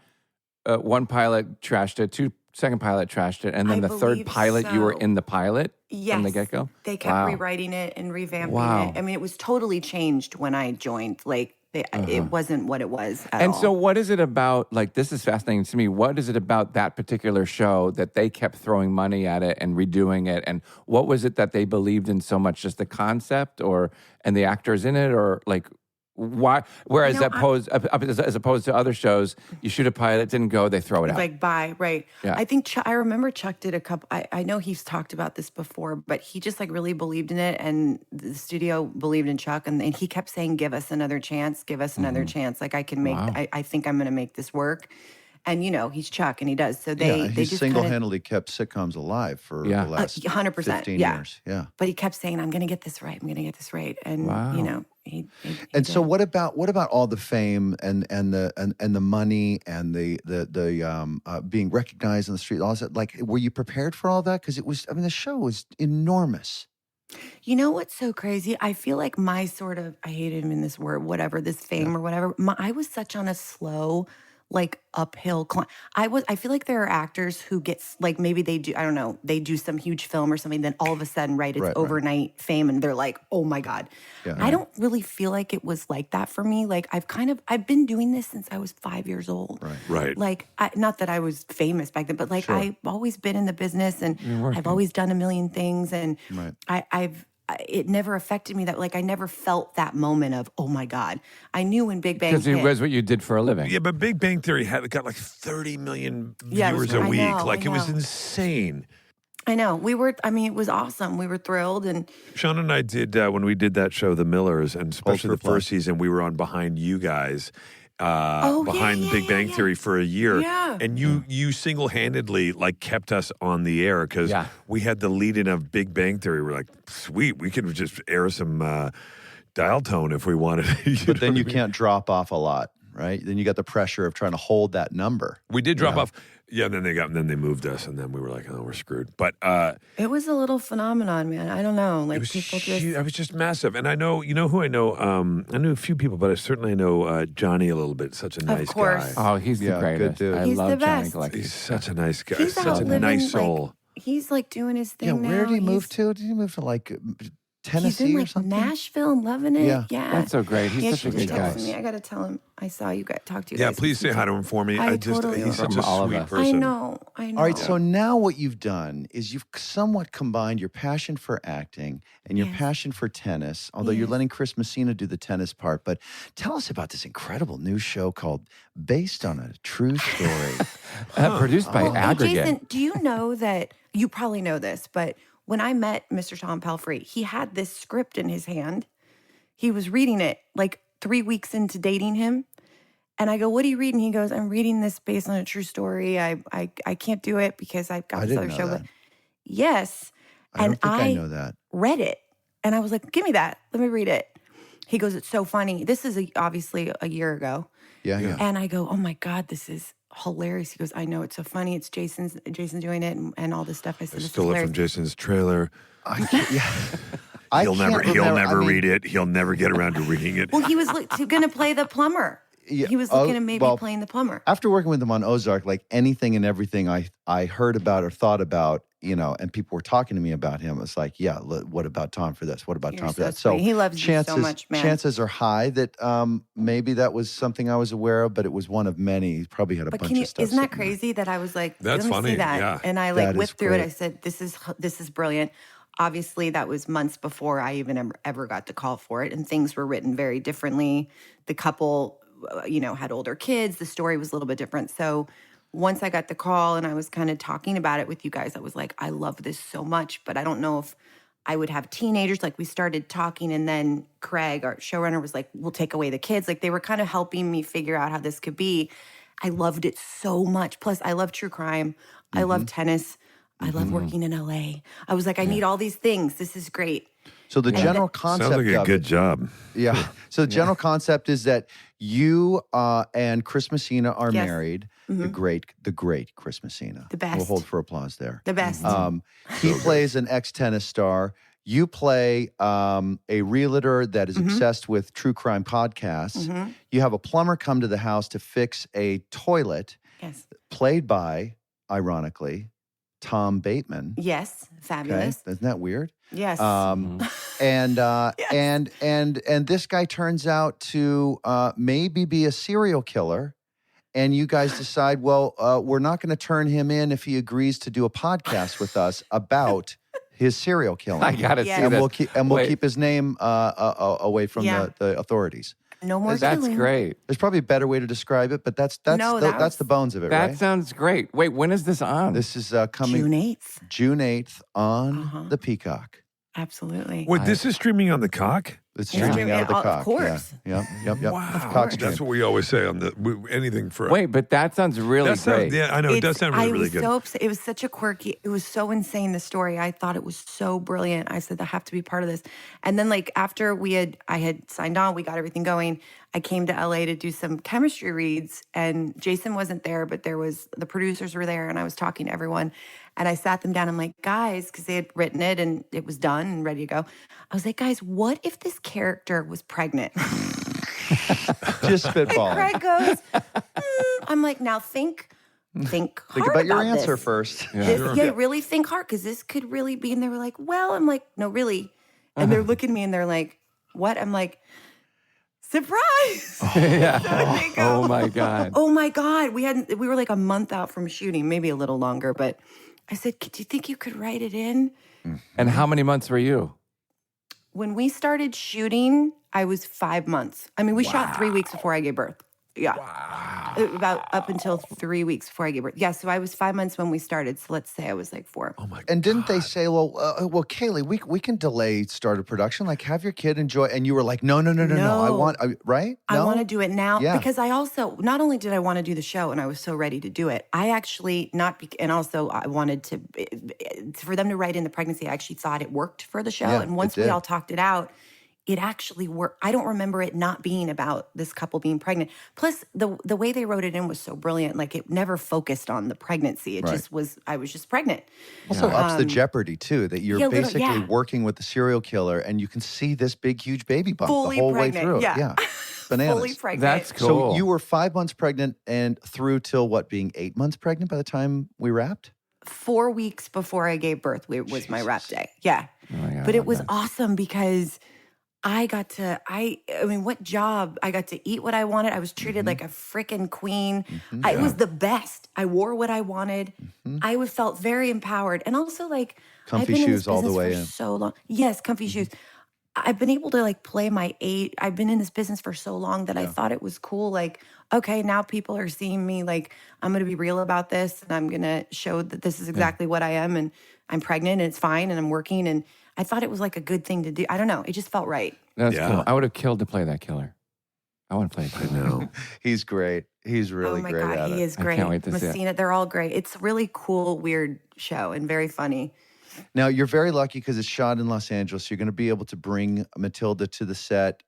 one pilot, trashed it. Second pilot trashed it, and then I the third believe pilot, you were so. in the pilot Yes. from the get go. They kept Wow. rewriting it and revamping Wow. it. I mean, it was totally changed when I joined. Like, it wasn't what it was at And all. so, what is it about? Like, this is fascinating to me. What is it about that particular show that they kept throwing money at it and redoing it? And what was it that they believed in so much? Just the concept, and the actors in it, or like, Why? Whereas You know, as opposed to other shows, you shoot a pilot, didn't go, they throw it out. like bye, right? Yeah. I think I remember Chuck did a couple. I know he's talked about this before, but he just like really believed in it, and the studio believed in Chuck, and he kept saying, "Give us another chance, give us another chance. Like I can make. Wow. I think I'm going to make this work." And he's Chuck, and he does. So they he just single-handedly kept sitcoms alive for the last 100%, 15 yeah. years. Yeah. But he kept saying, "I'm going to get this right. I'm going to get this right." And Wow. he And so did. what about all the fame and the money and the being recognized on the street, all that? Like, were you prepared for all that? Because the show was enormous. You know what's so crazy? I feel like my sort of, I hate even this word, whatever, this fame or whatever. I was such on a slow, like uphill climb. I feel like there are actors who get like, maybe they do, I don't know, they do some huge film or something, then all of a sudden, right, it's Right. overnight fame and they're like, oh my God. Yeah. I don't really feel like it was like that for me. Like I've been doing this since I was 5 years old. Right. Like, not that I was famous back then, but like Sure. I've always been in the business and I've always done a million things. And Right. it never affected me that like I never felt that moment of, oh my God. I knew when Big Bang Because it hit. was what you did for a living. Yeah, but Big Bang Theory got like 30 million Yeah, it was viewers a great. I week. know, Like I it was know. insane. I know. It was awesome. We were thrilled. And Sean and I did when we did that show, The Millers, and especially for the the Play. first season, we were on behind you guys, yeah, behind yeah, Big Bang yeah. Theory for a year, Yeah. and you single handedly like kept us on the air because Yeah. we had the lead in of Big Bang Theory. We're like, sweet, we could just air some dial tone if we wanted. But then you know what I mean? can't drop off a lot, right? Then you got the pressure of trying to hold that number. We did drop off. Yeah, and then they moved us, and then we were like, oh, we're screwed. But it was a little phenomenon, man. I don't know. it Like was people huge. just. I was just massive, and I know who I know. I knew a few people, but I certainly know Johnny a little bit. Such a nice course. guy. Oh, he's the Yeah, good greatest. dude. I He's love the Johnny best. Galecki. He's such a nice guy. He's Such out a living, nice soul. like, he's like doing his thing Yeah, now. where did he move He's- to? Did he move to like He's Tennessee in or like something? Nashville and loving it. Yeah. Yeah. That's so great. He's He such a actually good guy. texted me. I got to tell him I saw you guys talk to you Yeah, guys. please say hi to him for me. I totally he's will. such From a all of sweet us. person. I know. All right, so now what you've done is you've somewhat combined your passion for acting and your Yes. passion for tennis, although you're Yes. letting Chris Messina do the tennis part. But tell us about this incredible new show called Based on a True Story. Produced by Well, hey, Aggregate. Jason, do you know that you probably know this, but when I met Mr. Tom Pelfrey, he had this script in his hand. He was reading it like 3 weeks into dating him. And I go, what are you reading? He goes, I'm reading this based on a true story. I can't do it because I've got I this didn't other know show. that. But yes. I And don't think I know that. read it. And I was like, give me that. Let me read it. He goes, it's so funny. This is obviously a year ago. Yeah. And I go, oh my God, this is hilarious. He goes, I know, it's so funny. It's Jason's doing it and all this stuff. I said, I this is stole it hilarious. from Jason's trailer. I He'll can't never remember- read it. He'll never get around to reading it. Well, he was going to play the plumber. Yeah, He was oh, looking at maybe well, playing the plumber. After working with him on Ozark, like anything and everything I heard about or thought about, and people were talking to me about him, it's like, yeah, what about Tom for this? What about You're Tom for so that? sweet. He loves you so much, man. Chances are high that maybe that was something I was aware of, but it was one of many. He probably had a But bunch of stuff. isn't that sitting there. crazy that I was like, That's let me funny, see that. yeah. And I That like is whipped through it. great. I said, this is brilliant. Obviously, that was months before I even ever got the call for it. And things were written very differently. The couple, had older kids. The story was a little bit different. So once I got the call and I was kind of talking about it with you guys, I was like, I love this so much, but I don't know if I would have teenagers. Like we started talking and then Craig, our showrunner, was like, we'll take away the kids. Like they were kind of helping me figure out how this could be. I loved it so much. Plus I love true crime. I love tennis. I love working in LA. I was like, I need all these things. This is great. So the general concept Sounds like a of good it, job. yeah. So the general concept is that you and Chris Messina are Yes. married. The great Chris Messina. The best. We'll hold for applause there. The best. He plays an ex-tennis star. You play a realtor that is obsessed with true crime podcasts. You have a plumber come to the house to fix a toilet, Yes. played by, ironically, Tom Bateman. Yes. Okay, Fabulous. isn't that weird? Yes. And this guy turns out to maybe be a serial killer. And you guys decide, well, we're not going to turn him in if he agrees to do a podcast with us about his serial killing. I gotta Yes. see and this. we'll Wait. keep his name away from Yeah. the authorities. No more That's Tulum. great. There's probably a better way to describe it, but that's the bones of it, That right? sounds great. Wait, when is this on? This is coming June 8th. June 8th on the Peacock. Absolutely. Wait, this is streaming on the cock? It's streaming out of the Of Cock. course. Yeah. Yep. Wow. Cock stream. That's what we always say on anything for. Wait, but that sounds really that sounds, great. yeah, I know. It does sound really, really good. I was so upset. It was such a quirky, it was so insane, the story. I thought it was so brilliant. I said, I have to be part of this. And then like after I had signed on, we got everything going. I came to LA to do some chemistry reads and Jason wasn't there, but the producers were there and I was talking to everyone. And I sat them down. I'm like, guys, because they had written it and it was done and ready to go. I was like, guys, what if this character was pregnant? Just spitballing. Craig goes, I'm like, now think hard Think about your answer this. first. Really think hard because this could really be. And they were like, well, I'm like, no, really. And they're looking at me and they're like, what? I'm like, surprise. Oh my God. Oh my God. We were like a month out from shooting, maybe a little longer. But I said, do you think you could write it in? And how many months were you? When we started shooting, I was 5 months. I mean, we shot 3 weeks before I gave birth. Yeah. Wow. About up until 3 weeks before I gave birth. Yeah, so I was 5 months when we started. So let's say I was like 4. Oh my God. And didn't they say, well, Kaley, we can delay start of production, like have your kid enjoy. And you were like, no. Right? I No? want to do it now Yeah. because I also, not only did I want to do the show and I was so ready to do it, I actually and also I wanted to, for them to write in the pregnancy, I actually thought it worked for the show. Yeah, And once it we did. all talked it out, it actually worked. I don't remember it not being about this couple being pregnant. Plus, the way they wrote it in was so brilliant. Like it never focused on the pregnancy. It just was. I was just pregnant. Also ups the jeopardy too, that you're basically working with the serial killer and you can see this big, huge baby bump Fully the whole pregnant, way through. yeah. Bananas. Fully pregnant. That's cool. So you were 5 months pregnant and through till what, being 8 months pregnant by the time we wrapped? 4 weeks before I gave birth was my wrap day. Yeah. Oh my God, But I it love was that. awesome because I got to, I mean, what job? I got to eat what I wanted. I was treated like a freaking queen. It was the best. I wore what I wanted. I felt very empowered. And also like, Comfy I've been in shoes this all the business way for in. so long. Yes, comfy shoes. I've been able to like play my age. I've been in this business for so long that I thought it was cool. Like, okay, now people are seeing me like, I'm going to be real about this and I'm going to show that this is exactly what I am. And I'm pregnant and it's fine and I'm working. And I thought it was like a good thing to do. I don't know. It just felt right. That's Yeah. cool. I would have killed to play that killer. I want to play a I killer. know. He's great. He's really oh my great God, at he it. is I great. can't wait to see it. Messina, they're all great. It's a really cool, weird show and very funny. Now, you're very lucky because it's shot in Los Angeles. You're going to be able to bring Matilda to the set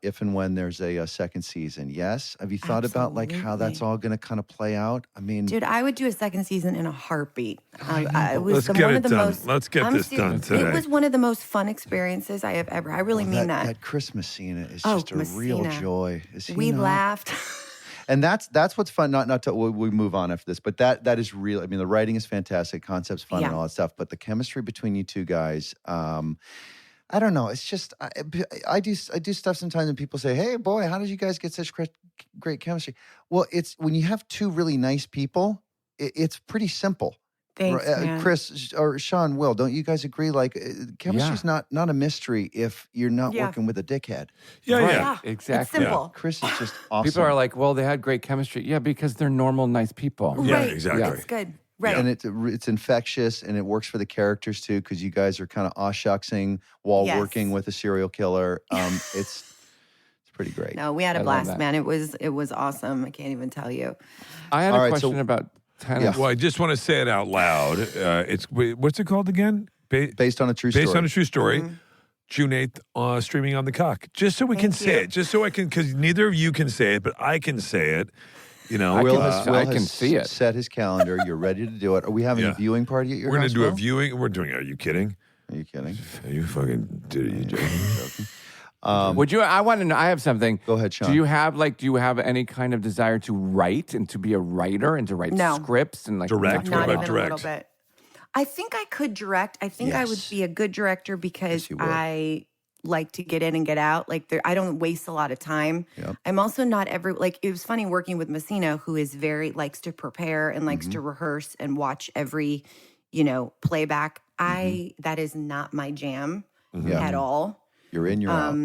if and when there's a second season. Yes? Have you thought about like how that's Absolutely. all going to kind of play out? I mean, Dude, I would do a second season in a heartbeat. It was Let's the- get one it of the done. most. Let's get I'm this done today. It was one of the most fun experiences I have ever. I really mean that. That Chris Messina is Oh, just a real Messina. joy. Is he We not? laughed. And that's what's fun. Not to we move on after this, but that is real. I mean, the writing is fantastic, concept's fun, and Yeah. all that stuff. But the chemistry between you two guys, I don't know. It's just I do stuff sometimes, and people say, "Hey, boy, how did you guys get such great chemistry?" Well, it's when you have two really nice people, it's pretty simple. Thanks, man. Chris or Sean, Will, don't you guys agree? Like, chemistry's not a mystery if you're not Yeah. working with a dickhead. Yeah, Right. yeah. It's Exactly. simple. Chris is just awesome. People are like, well, they had great chemistry. Yeah, because they're normal, nice people. Yeah, Right. exactly. It's good. Right. and it's infectious, and it works for the characters too, because you guys are kind of aw-shucksing while Yes. working with a serial killer. It's pretty great. No, we had I a love blast, that. man. It was awesome. I can't even tell you. I had All a right, question so- about tennis. Well, I just want to say it out loud. What's it called again? Based on a true story. Based on a true story. June 8th, streaming on the Cock. Just so we can Thank say you. it. Just so I can, because neither of you can say it, but I can say it. You know, Will can- has, I Will can has see it. set his calendar. You're ready to do it. Are we having Yeah. a viewing party at your we're going house? to do a Will? viewing. We're doing, are you kidding? Are you kidding? Are you fucking, dude, are you joking? Would you? I want to know. I have something. Go ahead, Sean. Do you have any kind of desire to write and to be a writer and to write No. scripts and like Direct? What Not about even direct? a little bit. I think I could direct. I think I would Yes. be a good director because Yes, you would. I like to get in and get out. Like I don't waste a lot of time. Yep. I'm also not it was funny working with Messina, who is likes to prepare and likes to rehearse and watch every, playback. That is not my jam Yeah. at all. You're in, you're out.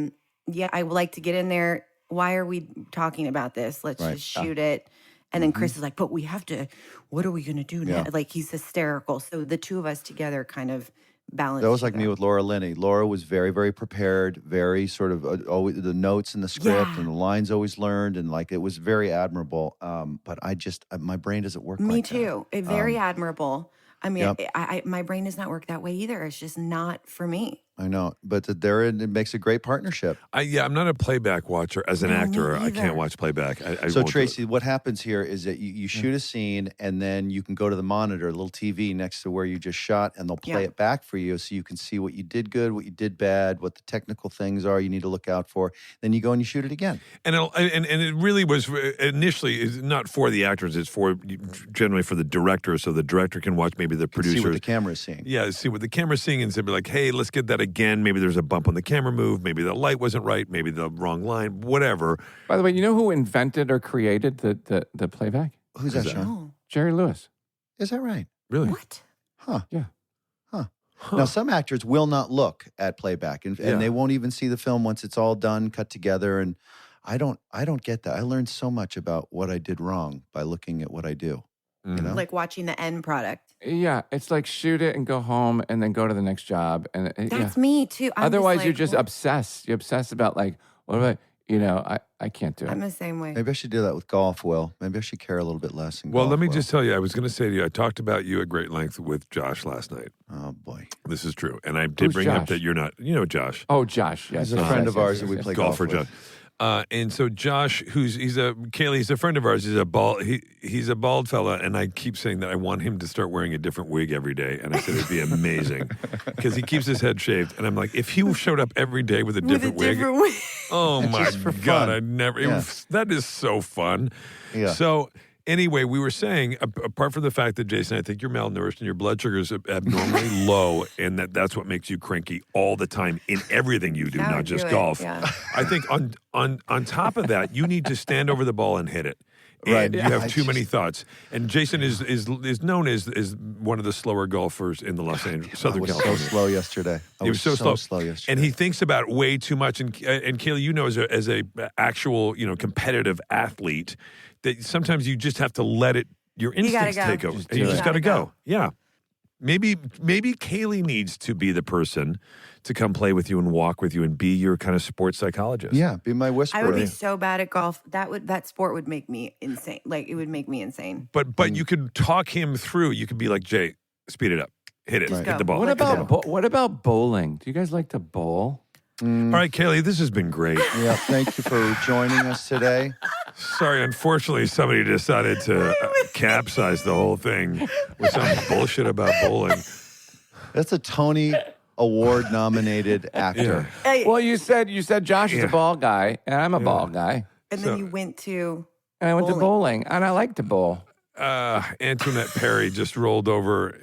Yeah, I would like to get in there. why are we talking about this? Let's Right. just shoot it. And then Chris is like, but we have to, what are we going to do now? Yeah. Like, he's hysterical. So the two of us together kind of balanced. That was like each me other. with Laura Linney. Laura was very, very prepared, very sort of always the notes in the script Yeah. and the lines always learned, and like it was very admirable. But my brain doesn't work. Me like that. too. Very admirable. I mean, Yep. my brain does not work that way either. It's just not for me. I know, but it makes a great partnership. I'm not a playback watcher as an No, me actor. I either. can't watch playback. I So won't do Tracy, it. what happens here is that you shoot a scene and then you can go to the monitor, a little TV next to where you just shot, and they'll play Yeah. it back for you so you can see what you did good, what you did bad, what the technical things are you need to look out for. Then you go and you shoot it again. And it really was initially is not for the actors. It's for generally for the director, so the director can watch maybe the See producer. what the camera is seeing. Yeah, see what the camera's seeing and say, be like, hey, let's get that again. Maybe there's a bump on the camera move. Maybe the light wasn't right. Maybe the wrong line. Whatever. By the way, you know who invented or created the playback? Who's that, Sean? Oh, Jerry Lewis. Is that right? Really? what? Huh. Yeah. Huh. Now, some actors will not look at playback, and Yeah. they won't even see the film once it's all done, cut together. And I don't get that. I learned so much about what I did wrong by looking at what I do. You know? Like watching the end product. Yeah, it's like shoot it and go home and then go to the next job. And That's yeah. me too. I'm Otherwise, just you're like, just what? obsessed. You're obsessed about like, what about, I can't do it. I'm the same way. Maybe I should do that with golf, Will. Maybe I should care a little bit less. In Well, golf, let me Will. just tell you, I was going to say to you, I talked about you at great length with Josh last night. Oh, boy. This is true. And I did Who's bring up Josh? that you're not, Josh. Oh, Josh. Yes, He's a yes, friend yes, of ours yes, that we yes, play yes. golf Golfer with. Josh. And so Josh, Kaley, he's a friend of ours. He's a bald. He's a bald fella, and I keep saying that I want him to start wearing a different wig every day. And I said it'd be amazing because he keeps his head shaved. And I'm like, if he showed up every day with a different wig, oh my just for god, fun. I never. Yeah. That is so fun. Yeah. So. Anyway, we were saying, apart from the fact that, Jason, I think you're malnourished and your blood sugar is abnormally low, and that's what makes you cranky all the time in everything you do, That not would just do it, golf. yeah. I think on top of that, you need to stand over the ball and hit it. And Right. you Yeah, have I too many just- thoughts. And Jason is known as one of the slower golfers in the Los Angeles, I Southern was so California. slow yesterday. I He was so slow. yesterday. And he thinks about way too much. And Kaley, as a actual competitive athlete, that sometimes you just have to let your gotta instincts go. take over. Just And you do just it. got to Gotta go. Yeah. Maybe Kaley needs to be the person to come play with you and walk with you and be your kind of sports psychologist. Yeah, be my whisperer. I would be so bad at golf. That sport would make me insane. Like, it would make me insane. But you could talk him through. You could be like, Jay, speed it up. Hit it. Just Hit go. the ball. What Let's about go. what about bowling? Do you guys like to bowl? All right, Kaley, this has been great. Yeah, thank you for joining us today. Sorry, unfortunately, somebody decided to capsize the whole thing with some bullshit about bowling. That's a Tony Award nominated actor. Hey, Well, you said Josh is Yeah. a ball guy, and I'm a ball guy, and so- then you went to and I went to bowling, and I like to bowl. Antoinette Perry just rolled over.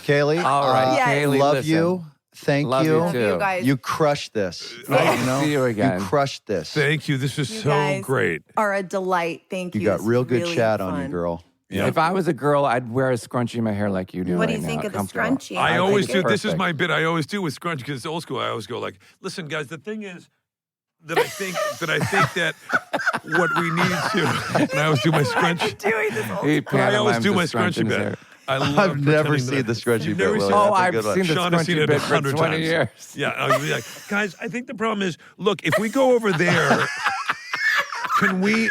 Kaylee, All right, Yes. Kaley, love listen. you. Thank Love you. you love too. you guys. You crushed this. Nice to see you again. You crushed this. Thank you. This was You so guys great. are a delight. Thank you. You got It's real good really chat on you, fun. girl. Yeah. If I was a girl, I'd wear a scrunchie in my hair like you do. What do right you think now, of the comfortable. scrunchie? I I always think do. This is perfect. my bit. I always do with scrunch because it's old school. I always go like, listen, guys, the thing is that I think that what we need to, and I always do my scrunch. Doing this whole He I always pantomimes do the my scrunch in scrunchy his bit. hair. I love I've never pretending seen that- the scrunchy You've bit, never Willie. seen Oh, That's a I've good one. seen the Sean has seen scrunchy it bit for 100 20 times. years. Yeah, I'll be like, guys, I think the problem is, look, if we go over there, can we?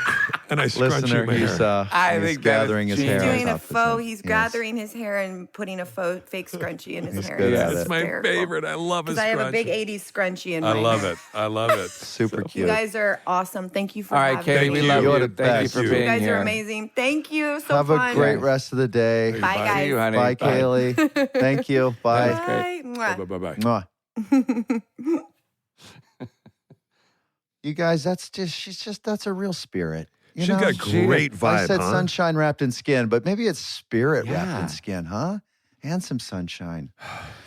And I scrunch Listener, my he's, hair. I he's think that is gathering his genius. hair. He's doing a off his faux. head. He's Yes. gathering his hair and putting a faux fake scrunchie in his He's hair. good at It's it. It's my hysterical. favorite. I love his Because I have a scrunch. big 80s scrunchie in my I love hair. it. I love it. Super You cute. guys are awesome. Thank you for All right, having Katie, me. we love You're you. the Thank you best. for You being You guys here. are amazing. Thank you. So Have fun. a great rest of the day. Bye, Bye. guys. See you, honey. Bye, Kaylee. Thank you. Bye. was great. Bye. Bye bye. Mwah. You guys, that's a real spirit. You She's know? got great vibe, I said huh? sunshine wrapped in skin, but maybe it's spirit wrapped Yeah. in skin, huh? And some sunshine.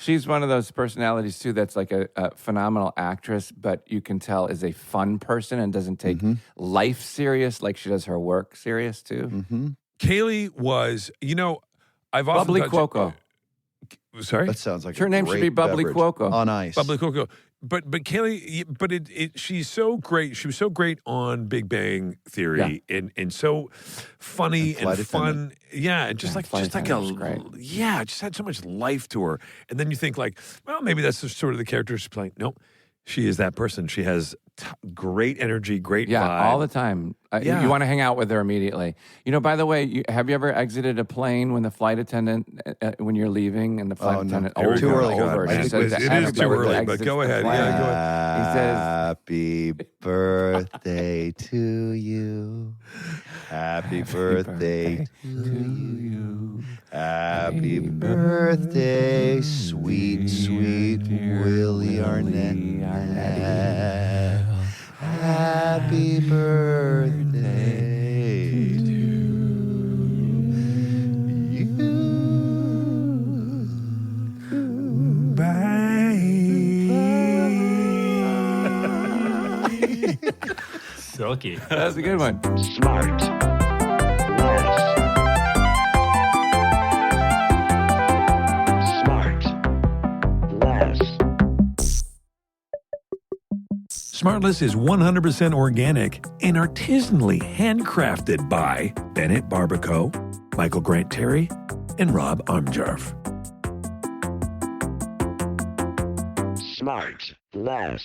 She's one of those personalities too that's like a phenomenal actress, but you can tell is a fun person and doesn't take life serious like she does her work serious too. Mm-hmm. Kaley was, I've often Bubbly thought- Cuoco. Sorry? That sounds like Her a name should great be Bubbly beverage. Cuoco. On ice. Bubbly Cuoco. But Kaley, but she's so great. She was so great on Big Bang Theory and so funny and fun. Yeah, and just like was great. yeah, just had so much life to her. And then you think like, well, maybe that's just sort of the character she's playing. Nope, she is that person. She has great energy, great vibe. all the time. You want to hang out with her immediately. You know, by the way, have you ever exited a plane when the flight attendant, when you're leaving and the flight attendant Too early. It is too early, but go ahead. Yeah, go ahead. He says, Happy birthday to you. Happy birthday to you. Happy birthday, sweet, sweet Willie Arnett. Happy birthday to you. Bye. Silky. that's a good one. SmartLess is 100% organic and artisanally handcrafted by Bennett Barbaco, Michael Grant Terry, and Rob Armjarf. SmartLess.